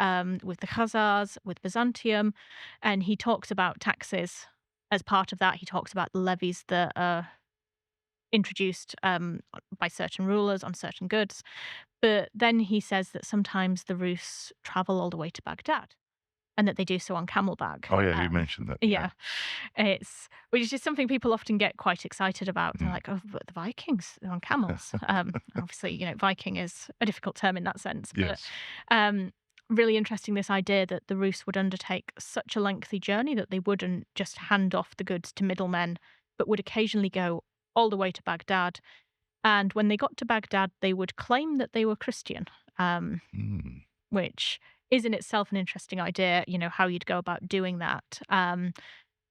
Speaker 2: with the Khazars, with Byzantium, and he talks about taxes as part of that. He talks about the levies that are introduced by certain rulers on certain goods. But then he says that sometimes the Rus travel all the way to Baghdad, and that they do so on camelback.
Speaker 1: Oh yeah, you mentioned that.
Speaker 2: Yeah. Which is just something people often get quite excited about. They're like, oh, but the Vikings, they're on camels. Obviously, Viking is a difficult term in that sense.
Speaker 1: Yes.
Speaker 2: really interesting, this idea that the Rus would undertake such a lengthy journey that they wouldn't just hand off the goods to middlemen, but would occasionally go all the way to Baghdad. And when they got to Baghdad, they would claim that they were Christian, which is in itself an interesting idea, how you'd go about doing that. And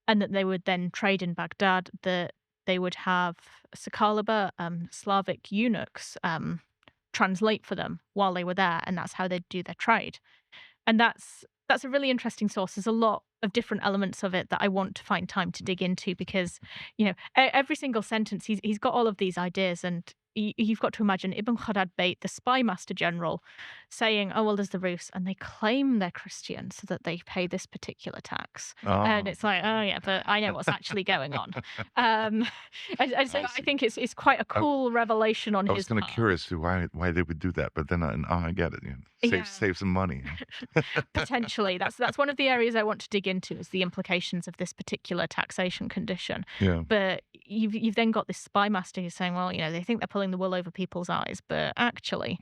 Speaker 2: that they would then trade in Baghdad, that they would have Sakalaba, Slavic eunuchs, translate for them while they were there, and that's how they'd do their trade. And that's a really interesting source. There's a lot of different elements of it that I want to find time to dig into because, every single sentence, he's got all of these ideas, and you've got to imagine Ibn Khaldad Bey, the spy master general, saying, "Oh well, there's the Rus, and they claim they're Christian, so that they pay this particular tax." And it's like, oh yeah, but I know what's actually going on. And so I think it's quite a cool revelation on his part.
Speaker 1: I was kind of curious to why they would do that, but then I get it. Save some money.
Speaker 2: Potentially, that's one of the areas I want to dig into, is the implications of this particular taxation condition.
Speaker 1: Yeah.
Speaker 2: But you've then got this spy master who's saying, well, they think they're pulling the wool over people's eyes, but actually,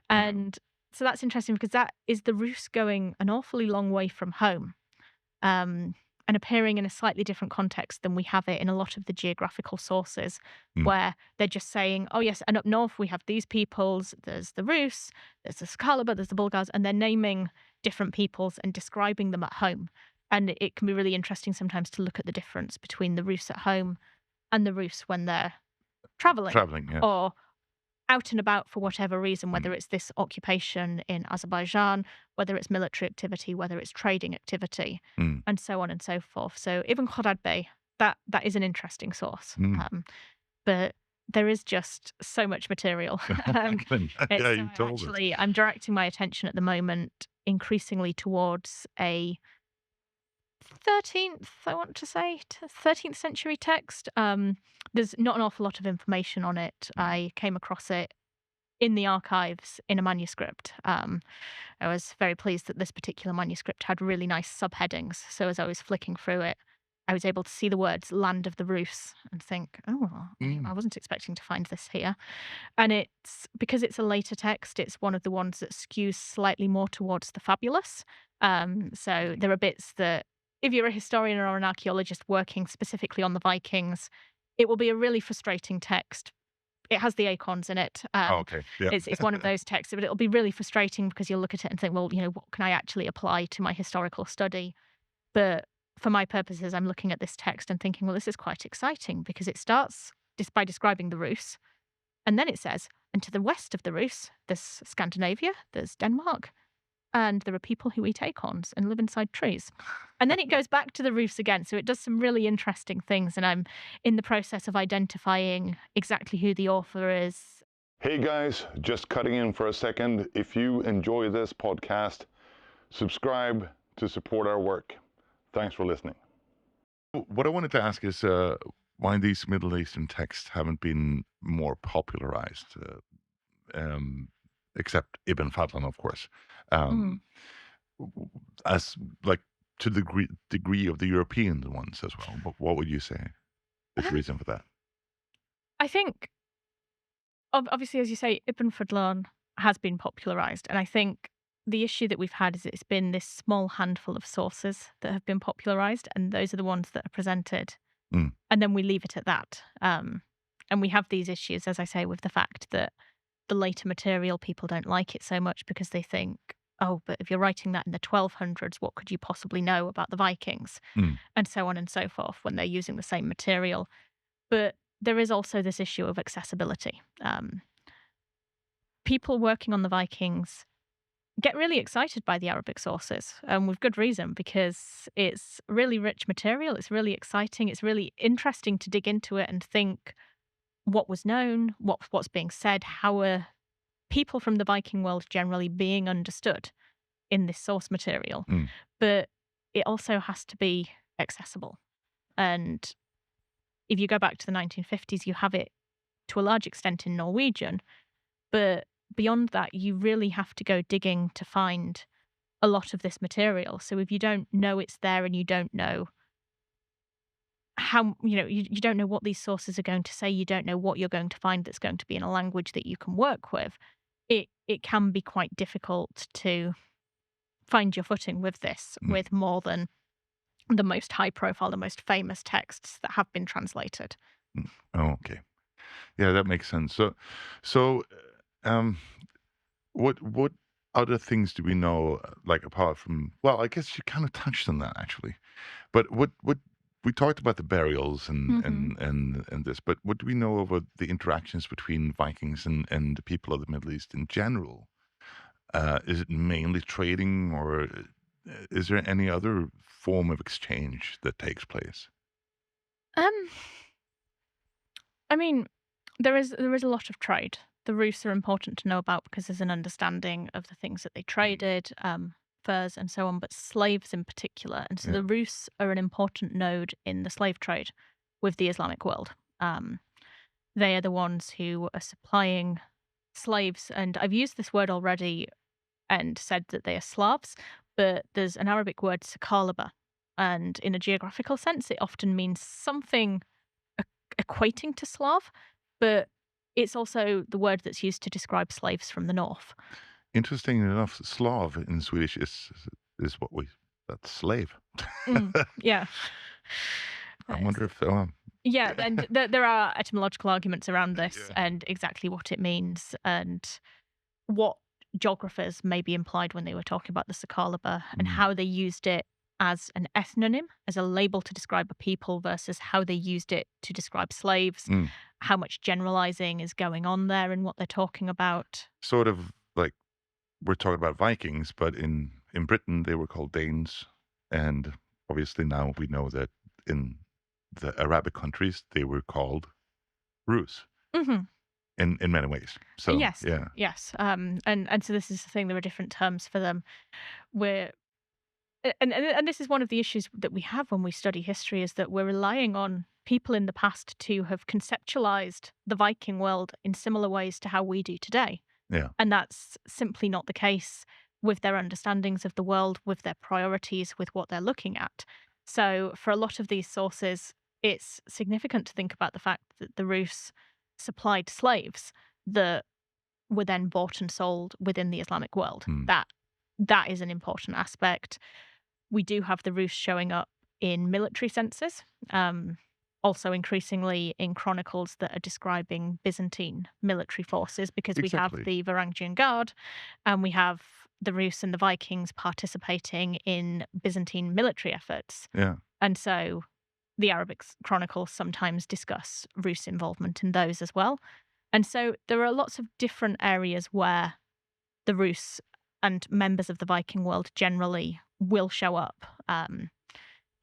Speaker 2: and so that's interesting because that is the Rus going an awfully long way from home, and appearing in a slightly different context than we have it in a lot of the geographical sources, where they're just saying, oh yes, and up north we have these peoples, there's the Rus, there's the Sakalaba, there's the Bulgars, and they're naming different peoples and describing them at home. And it can be really interesting sometimes to look at the difference between the Rus at home and the Rus when they're traveling,
Speaker 1: yeah.
Speaker 2: or out and about for whatever reason, whether it's this occupation in Azerbaijan, whether it's military activity, whether it's trading activity, and so on and so forth. So Ibn Khaldad Bey, that is an interesting source. But there is just so much material.
Speaker 1: You told
Speaker 2: actually, I'm directing my attention at the moment increasingly towards a 13th, I want to say, 13th century text. There's not an awful lot of information on it. I came across it in the archives in a manuscript. I was very pleased that this particular manuscript had really nice subheadings. So as I was flicking through it, I was able to see the words "Land of the Rus" and think, oh, I wasn't expecting to find this here. And it's because it's a later text, it's one of the ones that skews slightly more towards the fabulous. So there are bits that, if you're a historian or an archaeologist working specifically on the Vikings, it will be a really frustrating text. It has the Acons in it.
Speaker 1: Okay. Yeah.
Speaker 2: It's one of those texts, but it'll be really frustrating because you'll look at it and think, well, what can I actually apply to my historical study? But for my purposes, I'm looking at this text and thinking, well, this is quite exciting because it starts just by describing the Rus, and then it says, and to the west of the Rus, there's Scandinavia, there's Denmark, and there are people who eat acorns and live inside trees. And then it goes back to the Rus again. So it does some really interesting things. And I'm in the process of identifying exactly who the author is.
Speaker 1: Hey guys, just cutting in for a second. If you enjoy this podcast, subscribe to support our work. Thanks for listening. What I wanted to ask is why these Middle Eastern texts haven't been more popularized, except Ibn Fadlan, of course. As like to the degree of the European ones as well. But what would you say is the reason for that?
Speaker 2: I think, obviously, as you say, Ibn Fadlan has been popularized. And I think the issue that we've had is it's been this small handful of sources that have been popularized. And those are the ones that are presented. And then we leave it at that. And we have these issues, as I say, with the fact that the later material, people don't like it so much because they think, oh, but if you're writing that in the 1200s, what could you possibly know about the Vikings? And so on and so forth when they're using the same material. But there is also this issue of accessibility. People working on the Vikings get really excited by the Arabic sources, and with good reason, because it's really rich material, it's really exciting, it's really interesting to dig into it and think what was known, what's being said, how are people from the Viking world generally being understood in this source material. But it also has to be accessible. And if you go back to the 1950s, you have it to a large extent in Norwegian, but beyond that, you really have to go digging to find a lot of this material. So if you don't know it's there and you don't know how, you don't know what these sources are going to say, you don't know what you're going to find that's going to be in a language that you can work with, it can be quite difficult to find your footing with this, with more than the most high profile, the most famous texts that have been translated.
Speaker 1: Oh, okay. Yeah, that makes sense. So, um, what other things do we know, like apart from? Well, I guess you kind of touched on that actually. But what we talked about the burials and this, but what do we know about the interactions between Vikings and the people of the Middle East in general? Is it mainly trading, or is there any other form of exchange that takes place?
Speaker 2: Um, I mean, there is a lot of trade. The Rus are important to know about because there's an understanding of the things that they traded, furs and so on, but slaves in particular. And so
Speaker 1: Yeah.
Speaker 2: the Rus are an important node in the slave trade with the Islamic world. They are the ones who are supplying slaves, and I've used this word already and said that they are Slavs, but there's an Arabic word, sakalaba, and in a geographical sense, it often means something equating to Slav, but it's also the word that's used to describe slaves from the north.
Speaker 1: Interesting enough, Slav in Swedish is what we that's slave.
Speaker 2: Yeah.
Speaker 1: I wonder if
Speaker 2: Yeah, and there are etymological arguments around this
Speaker 1: yeah.
Speaker 2: and exactly what it means and what geographers may be implied when they were talking about the Sakalaba and how they used it as an ethnonym, as a label to describe a people versus how they used it to describe slaves, how much generalizing is going on there and what they're talking about.
Speaker 1: Sort of like we're talking about Vikings, but in Britain they were called Danes, and obviously now we know that in the Arabic countries they were called Rus in many ways. So
Speaker 2: Yes,
Speaker 1: yeah,
Speaker 2: yes. And so this is the thing, there are different terms for them. We're and this is one of the issues that we have when we study history is that we're relying on people in the past to have conceptualized the Viking world in similar ways to how we do today.
Speaker 1: yeah,
Speaker 2: And that's simply not the case with their understandings of the world, with their priorities, with what they're looking at. So, for a lot of these sources, it's significant to think about the fact that the Rus supplied slaves that were then bought and sold within the Islamic world. That is an important aspect. We do have the Rus showing up in military census, also increasingly in chronicles that are describing Byzantine military forces, because we have
Speaker 1: exactly.
Speaker 2: the Varangian Guard and we have the Rus and the Vikings participating in Byzantine military efforts.
Speaker 1: Yeah,
Speaker 2: And so the Arabic chronicles sometimes discuss Rus involvement in those as well. And so there are lots of different areas where the Rus and members of the Viking world generally will show up.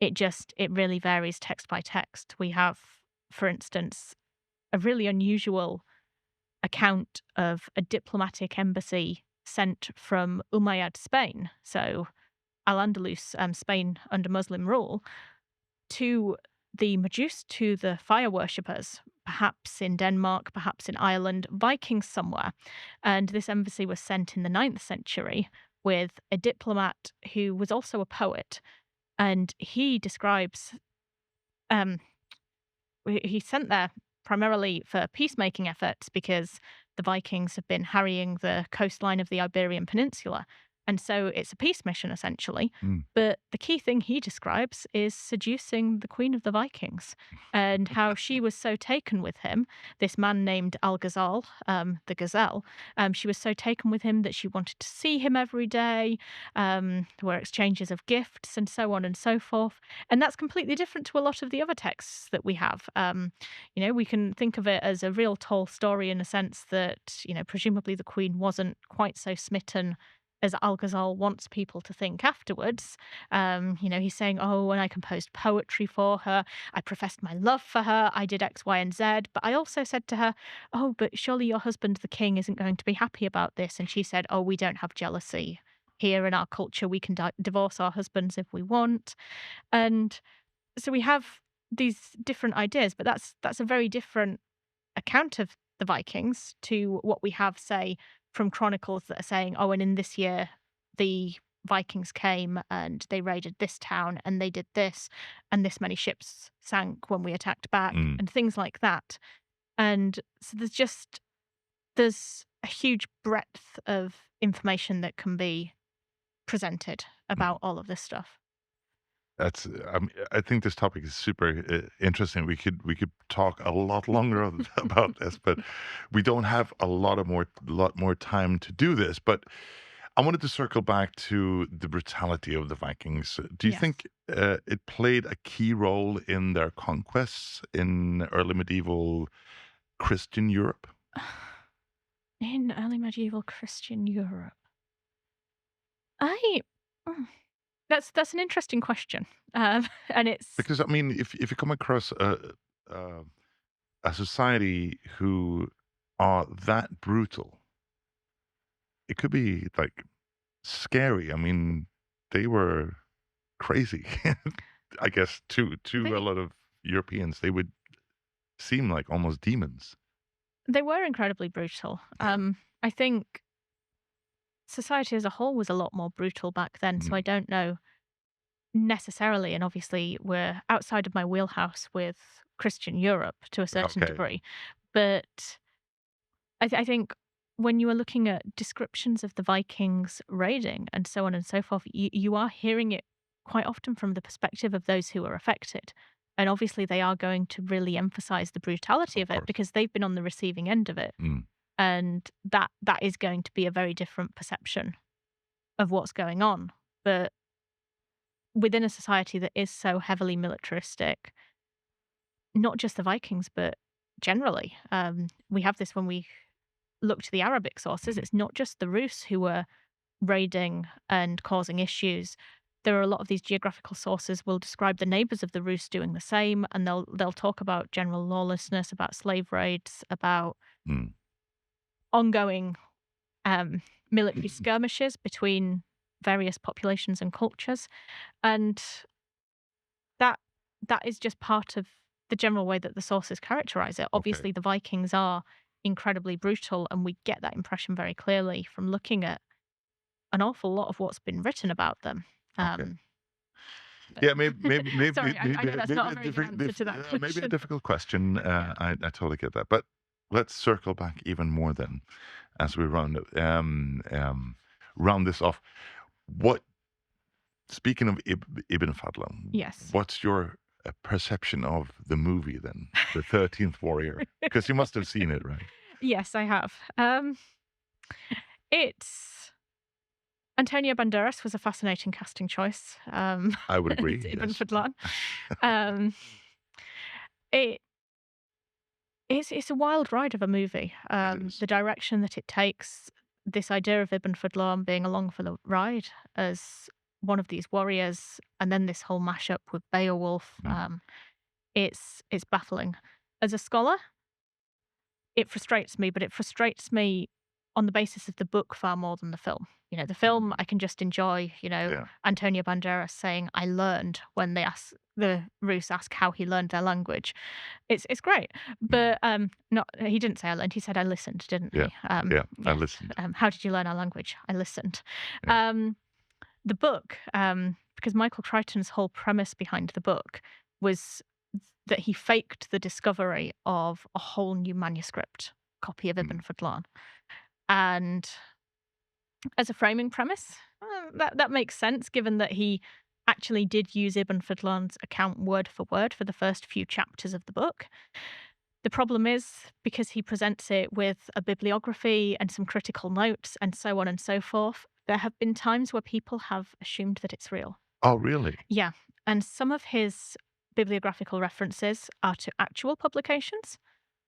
Speaker 2: It really varies text by text. We have, for instance, a really unusual account of a diplomatic embassy sent from Umayyad Spain, so Al-Andalus, Spain under Muslim rule, to the Majus, to the fire worshippers, perhaps in Denmark, perhaps in Ireland, Vikings somewhere. And this embassy was sent in the 9th century with a diplomat who was also a poet. And he describes, he's sent there primarily for peacemaking efforts because the Vikings have been harrying the coastline of the Iberian Peninsula. And so it's a peace mission, essentially. But the key thing he describes is seducing the Queen of the Vikings and how she was so taken with him, this man named Al-Ghazal, the Gazelle. She was so taken with him that she wanted to see him every day. There were exchanges of gifts and so on and so forth. And that's completely different to a lot of the other texts that we have. We can think of it as a real tall story in a sense that, presumably the Queen wasn't quite so smitten as Al-Ghazal wants people to think afterwards. He's saying, oh, and I composed poetry for her. I professed my love for her. I did X, Y, and Z. But I also said to her, oh, but surely your husband, the king, isn't going to be happy about this. And she said, oh, we don't have jealousy here in our culture. We can divorce our husbands if we want. And so we have these different ideas, but that's a very different account of the Vikings to what we have, say, from chronicles that are saying, oh, and in this year, the Vikings came and they raided this town and they did this, and this many ships sank when we attacked back, and things like that. And so there's a huge breadth of information that can be presented about all of this stuff.
Speaker 1: That's I think this topic is super interesting. We could talk a lot longer about this, but we don't have a lot more time to do this. But I wanted to circle back to the brutality of the Vikings. Do you
Speaker 2: Yes.
Speaker 1: think it played a key role in their conquests in early medieval Christian Europe?
Speaker 2: In early medieval Christian Europe, I mm, that's an interesting question, and it's
Speaker 1: Because I mean, if you come across a, a society who are that brutal, it could be like scary. I mean, they were crazy. I guess to a
Speaker 2: they
Speaker 1: lot of Europeans, they would seem like almost demons.
Speaker 2: they were incredibly brutal.
Speaker 1: Yeah.
Speaker 2: I think society as a whole was a lot more brutal back then, so I
Speaker 1: Mm.
Speaker 2: don't know necessarily, and obviously we're outside of my wheelhouse with Christian Europe to a certain
Speaker 1: Okay.
Speaker 2: degree, but I think when you are looking at descriptions of the Vikings raiding and so on and so forth, you are hearing it quite often from the perspective of those who are affected. And obviously, they are going to really emphasize the brutality
Speaker 1: Of
Speaker 2: of it
Speaker 1: course.
Speaker 2: because they've been on the receiving end of it.
Speaker 1: Mm.
Speaker 2: And that is going to be a very different perception of what's going on. But within a society that is so heavily militaristic, not just the Vikings, but generally, we have this when we look to the Arabic sources.
Speaker 1: Mhm.
Speaker 2: It's not just the Rus who were raiding and causing issues. There are a lot of these geographical sources will describe the neighbors of the Rus doing the same, and they'll talk about general lawlessness, about slave raids, about
Speaker 1: Mm.
Speaker 2: ongoing military skirmishes between various populations and cultures, and that that is just part of the general way that the sources characterize it.
Speaker 1: Okay.
Speaker 2: Obviously, the Vikings are incredibly brutal, and we get that impression very clearly from looking at an awful lot of what's been written about them.
Speaker 1: Okay.
Speaker 2: Um, but
Speaker 1: Yeah,
Speaker 2: sorry, I know that's
Speaker 1: maybe
Speaker 2: not a
Speaker 1: a
Speaker 2: very good answer to that
Speaker 1: maybe a
Speaker 2: question.
Speaker 1: difficult question.
Speaker 2: Yeah.
Speaker 1: I totally get that. But let's circle back even more then, as we round this off. What Speaking of Ibn Fadlan,
Speaker 2: Yes.
Speaker 1: what's your perception of the movie then, The 13th Warrior? Because you must have seen it, right?
Speaker 2: Yes, I have. It's Antonio Banderas was a fascinating casting choice.
Speaker 1: I would agree.
Speaker 2: It's Ibn
Speaker 1: Yes.
Speaker 2: Fadlan. Um, it it's a wild ride of a movie.
Speaker 1: It is.
Speaker 2: The direction that it takes, this idea of Ibn Fadlan being along for the ride as one of these warriors, and then this whole mashup with Beowulf.
Speaker 1: Mm.
Speaker 2: It's baffling. As a scholar, it frustrates me, but it frustrates me on the basis of the book far more than the film. You know, the film I can just enjoy,
Speaker 1: Yeah.
Speaker 2: Antonio Banderas saying I learned when the Rus ask how he learned their language. It's great.
Speaker 1: Mm.
Speaker 2: But not he didn't say I learned, he said I listened, didn't
Speaker 1: Yeah.
Speaker 2: he?
Speaker 1: Yeah. I
Speaker 2: Yes.
Speaker 1: listened.
Speaker 2: How did you learn our language? I listened.
Speaker 1: Yeah.
Speaker 2: The book, because Michael Crichton's whole premise behind the book was that he faked the discovery of a whole new manuscript copy of Ibn
Speaker 1: Mm.
Speaker 2: Fadlan. And as a framing premise, that makes sense given that he actually did use Ibn Fadlan's account word for word for the first few chapters of the book. The problem is because he presents it with a bibliography and some critical notes and so on and so forth, there have been times where people have assumed that it's real.
Speaker 1: Oh, really?
Speaker 2: Yeah. And some of his bibliographical references are to actual publications.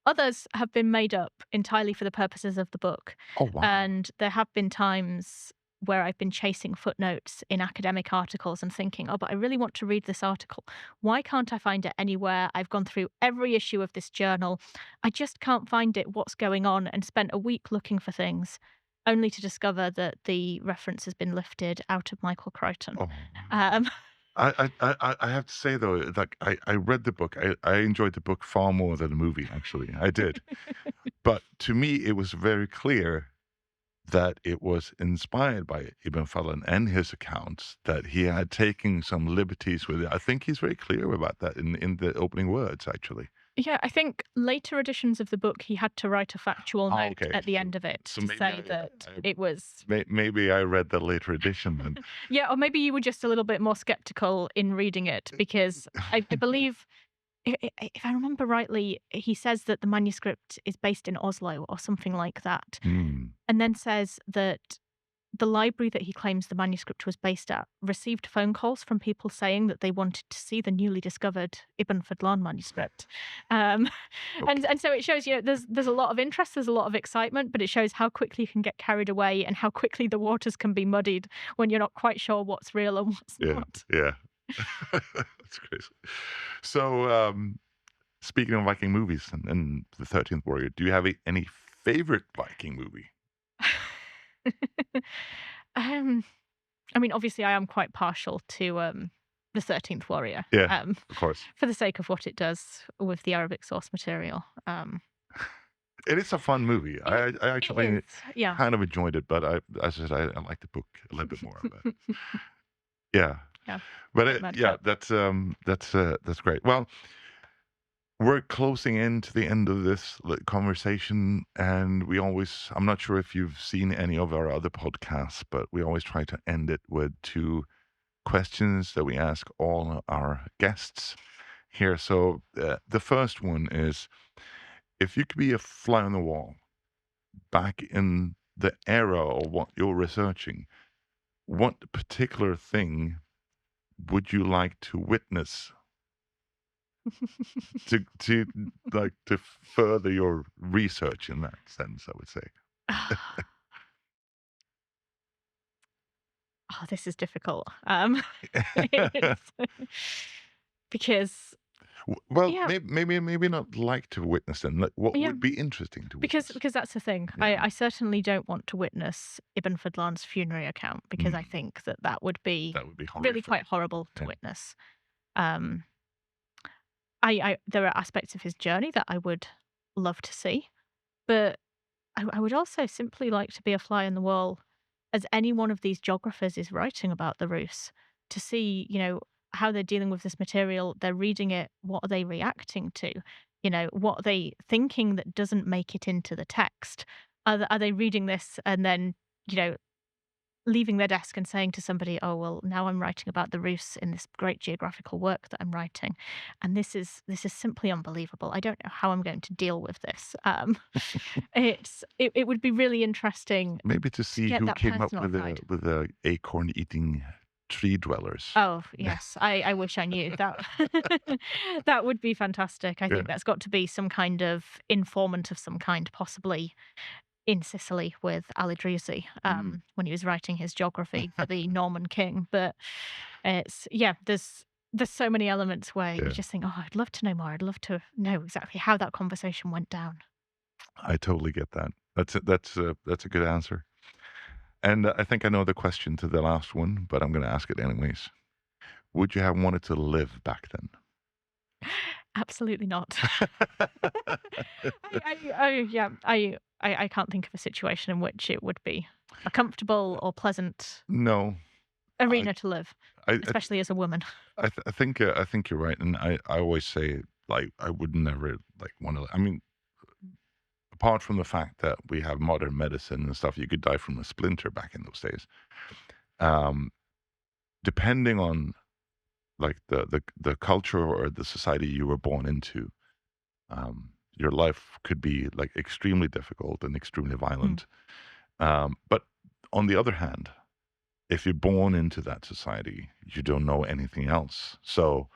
Speaker 2: Others have been made up entirely for the purposes of the book.
Speaker 1: Oh, wow.
Speaker 2: And there have been times where I've been chasing footnotes in academic articles and thinking, oh, but I really want to read this article. Why can't I find it anywhere? I've gone through every issue of this journal. I just can't find it. What's going on? And spent a week looking for things, only to discover that the reference has been lifted out of Michael Crichton.
Speaker 1: Oh.
Speaker 2: Um,
Speaker 1: I have to say though, like I read the book. I enjoyed the book far more than the movie. Actually, I did. But to me, it was very clear that it was inspired by Ibn Fadlan and his accounts, that he had taken some liberties with it. I think he's very clear about that in the opening words, actually.
Speaker 2: Yeah, I think later editions of the book, he had to write a factual note
Speaker 1: Okay.
Speaker 2: at the end of it
Speaker 1: So
Speaker 2: to
Speaker 1: maybe
Speaker 2: say that it was.
Speaker 1: maybe I read the later edition then.
Speaker 2: Yeah, or maybe you were just a little bit more skeptical in reading it because I believe, if I remember rightly, he says that the manuscript is based in Oslo or something like that,
Speaker 1: Hmm.
Speaker 2: and then says that the library that he claims the manuscript was based at received phone calls from people saying that they wanted to see the newly discovered Ibn Fadlan manuscript. Um,
Speaker 1: Okay.
Speaker 2: and so it shows, there's a lot of interest, there's a lot of excitement, but it shows how quickly you can get carried away and how quickly the waters can be muddied when you're not quite sure what's real and what's
Speaker 1: Yeah.
Speaker 2: not.
Speaker 1: Yeah. That's crazy. So, speaking of Viking movies and the 13th Warrior, do you have any favorite Viking movie?
Speaker 2: um, I mean, obviously, I am quite partial to the 13th Warrior,
Speaker 1: Yeah, of course.
Speaker 2: for the sake of what it does with the Arabic source material.
Speaker 1: It is a fun movie. I
Speaker 2: It
Speaker 1: actually
Speaker 2: is, yeah.
Speaker 1: kind of enjoyed it, but as I said, I like the book a little bit more. But yeah,
Speaker 2: Yeah,
Speaker 1: but
Speaker 2: it matched
Speaker 1: yeah,
Speaker 2: up.
Speaker 1: that's great. Well, we're closing in to the end of this conversation, and I'm not sure if you've seen any of our other podcasts, but we always try to end it with two questions that we ask all our guests here. So the first one is, if you could be a fly on the wall back in the era of what you're researching, what particular thing would you like to witness to like to further your research in that sense, I would say.
Speaker 2: Oh, this is difficult. Because
Speaker 1: Well,
Speaker 2: yeah,
Speaker 1: maybe not like to witness them. Like, what
Speaker 2: yeah,
Speaker 1: would be interesting to
Speaker 2: because
Speaker 1: witness?
Speaker 2: that's the thing.
Speaker 1: Yeah.
Speaker 2: I certainly don't want to witness Ibn Fadlan's funerary account because I
Speaker 1: Mm,
Speaker 2: think that would be
Speaker 1: that would be
Speaker 2: really
Speaker 1: horrific.
Speaker 2: quite horrible to
Speaker 1: Yeah.
Speaker 2: witness. Um, I there are aspects of his journey that I would love to see, but I would also simply like to be a fly on the wall as any one of these geographers is writing about the Rus to see, how they're dealing with this material. They're reading it. What are they reacting to? What are they thinking that doesn't make it into the text? Are they reading this and then, you know, leaving their desk and saying to somebody, "Oh, well, now I'm writing about the Rus in this great geographical work that I'm writing, and this is simply unbelievable. I don't know how I'm going to deal with this." It would be really interesting
Speaker 1: Maybe to
Speaker 2: to
Speaker 1: see
Speaker 2: get
Speaker 1: who
Speaker 2: that
Speaker 1: came up
Speaker 2: personal side.
Speaker 1: with the acorn eating tree dwellers.
Speaker 2: Oh, yes. I wish I knew that. That would be fantastic. I
Speaker 1: Yeah.
Speaker 2: think that's got to be some kind of informant of some kind, possibly in Sicily with Alidrisi,
Speaker 1: Mm.
Speaker 2: when he was writing his geography for the Norman king. But there's so many elements where you
Speaker 1: Yeah.
Speaker 2: just think, oh, I'd love to know more. I'd love to know exactly how that conversation went down.
Speaker 1: I totally get that. That's a good answer. And I think I know the question to the last one, but I'm going to ask it anyways. Would you have wanted to live back then?
Speaker 2: Absolutely not. Yeah, I can't think of a situation in which it would be a comfortable or pleasant
Speaker 1: No, I,
Speaker 2: arena to live,
Speaker 1: I,
Speaker 2: especially as a woman.
Speaker 1: I think you're right, and I always say like I would never like want to. I mean, apart from the fact that we have modern medicine and stuff, you could die from a splinter back in those days. Um, Depending on like the culture or the society you were born into, your life could be like extremely difficult and extremely
Speaker 2: Mm.
Speaker 1: violent. But on the other hand, if you're born into that society, you don't know anything else. So,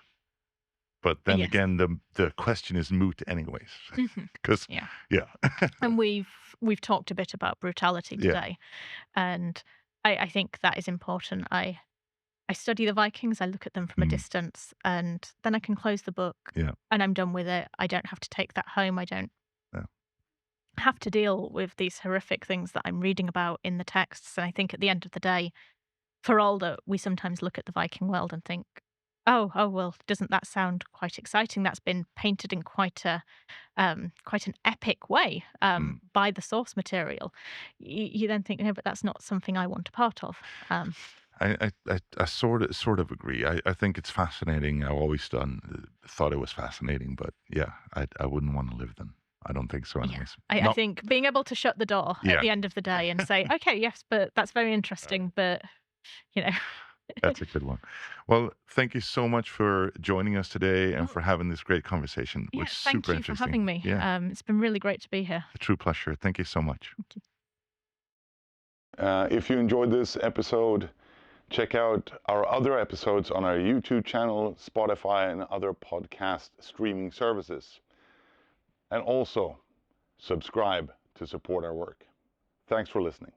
Speaker 1: but then
Speaker 2: Yes.
Speaker 1: again, the question is moot anyways,
Speaker 2: Mhm.
Speaker 1: because
Speaker 2: Yeah.
Speaker 1: yeah,
Speaker 2: And we've talked a bit about brutality
Speaker 1: yeah,
Speaker 2: today, and I think that is important. I study the Vikings, I look at them from a
Speaker 1: mm,
Speaker 2: distance, and then I can close the book
Speaker 1: yeah,
Speaker 2: and I'm done with it. I don't have to take that home. I don't
Speaker 1: yeah,
Speaker 2: have to deal with these horrific things that I'm reading about in the texts. And I think at the end of the day, for all that we sometimes look at the Viking world and think, oh, well, doesn't that sound quite exciting? That's been painted in quite an epic way
Speaker 1: mm,
Speaker 2: by the source material. You then think, no, but that's not something I want a part of.
Speaker 1: I sort of agree. I think it's fascinating. I've always thought it was fascinating, but yeah, I wouldn't want to live then. I don't think so, anyways.
Speaker 2: I think being able to shut the door at the end of the day and say, okay, yes, but that's very interesting, but you know.
Speaker 1: That's a good one. Well, thank you so much for joining us today and for having this great conversation. It was super
Speaker 2: thank you for having me.
Speaker 1: Yeah.
Speaker 2: It's been really great to be here.
Speaker 1: A true pleasure. Thank you so much.
Speaker 2: Thank you.
Speaker 1: If you enjoyed this episode, check out our other episodes on our YouTube channel, Spotify, and other podcast streaming services. And also, subscribe to support our work. Thanks for listening.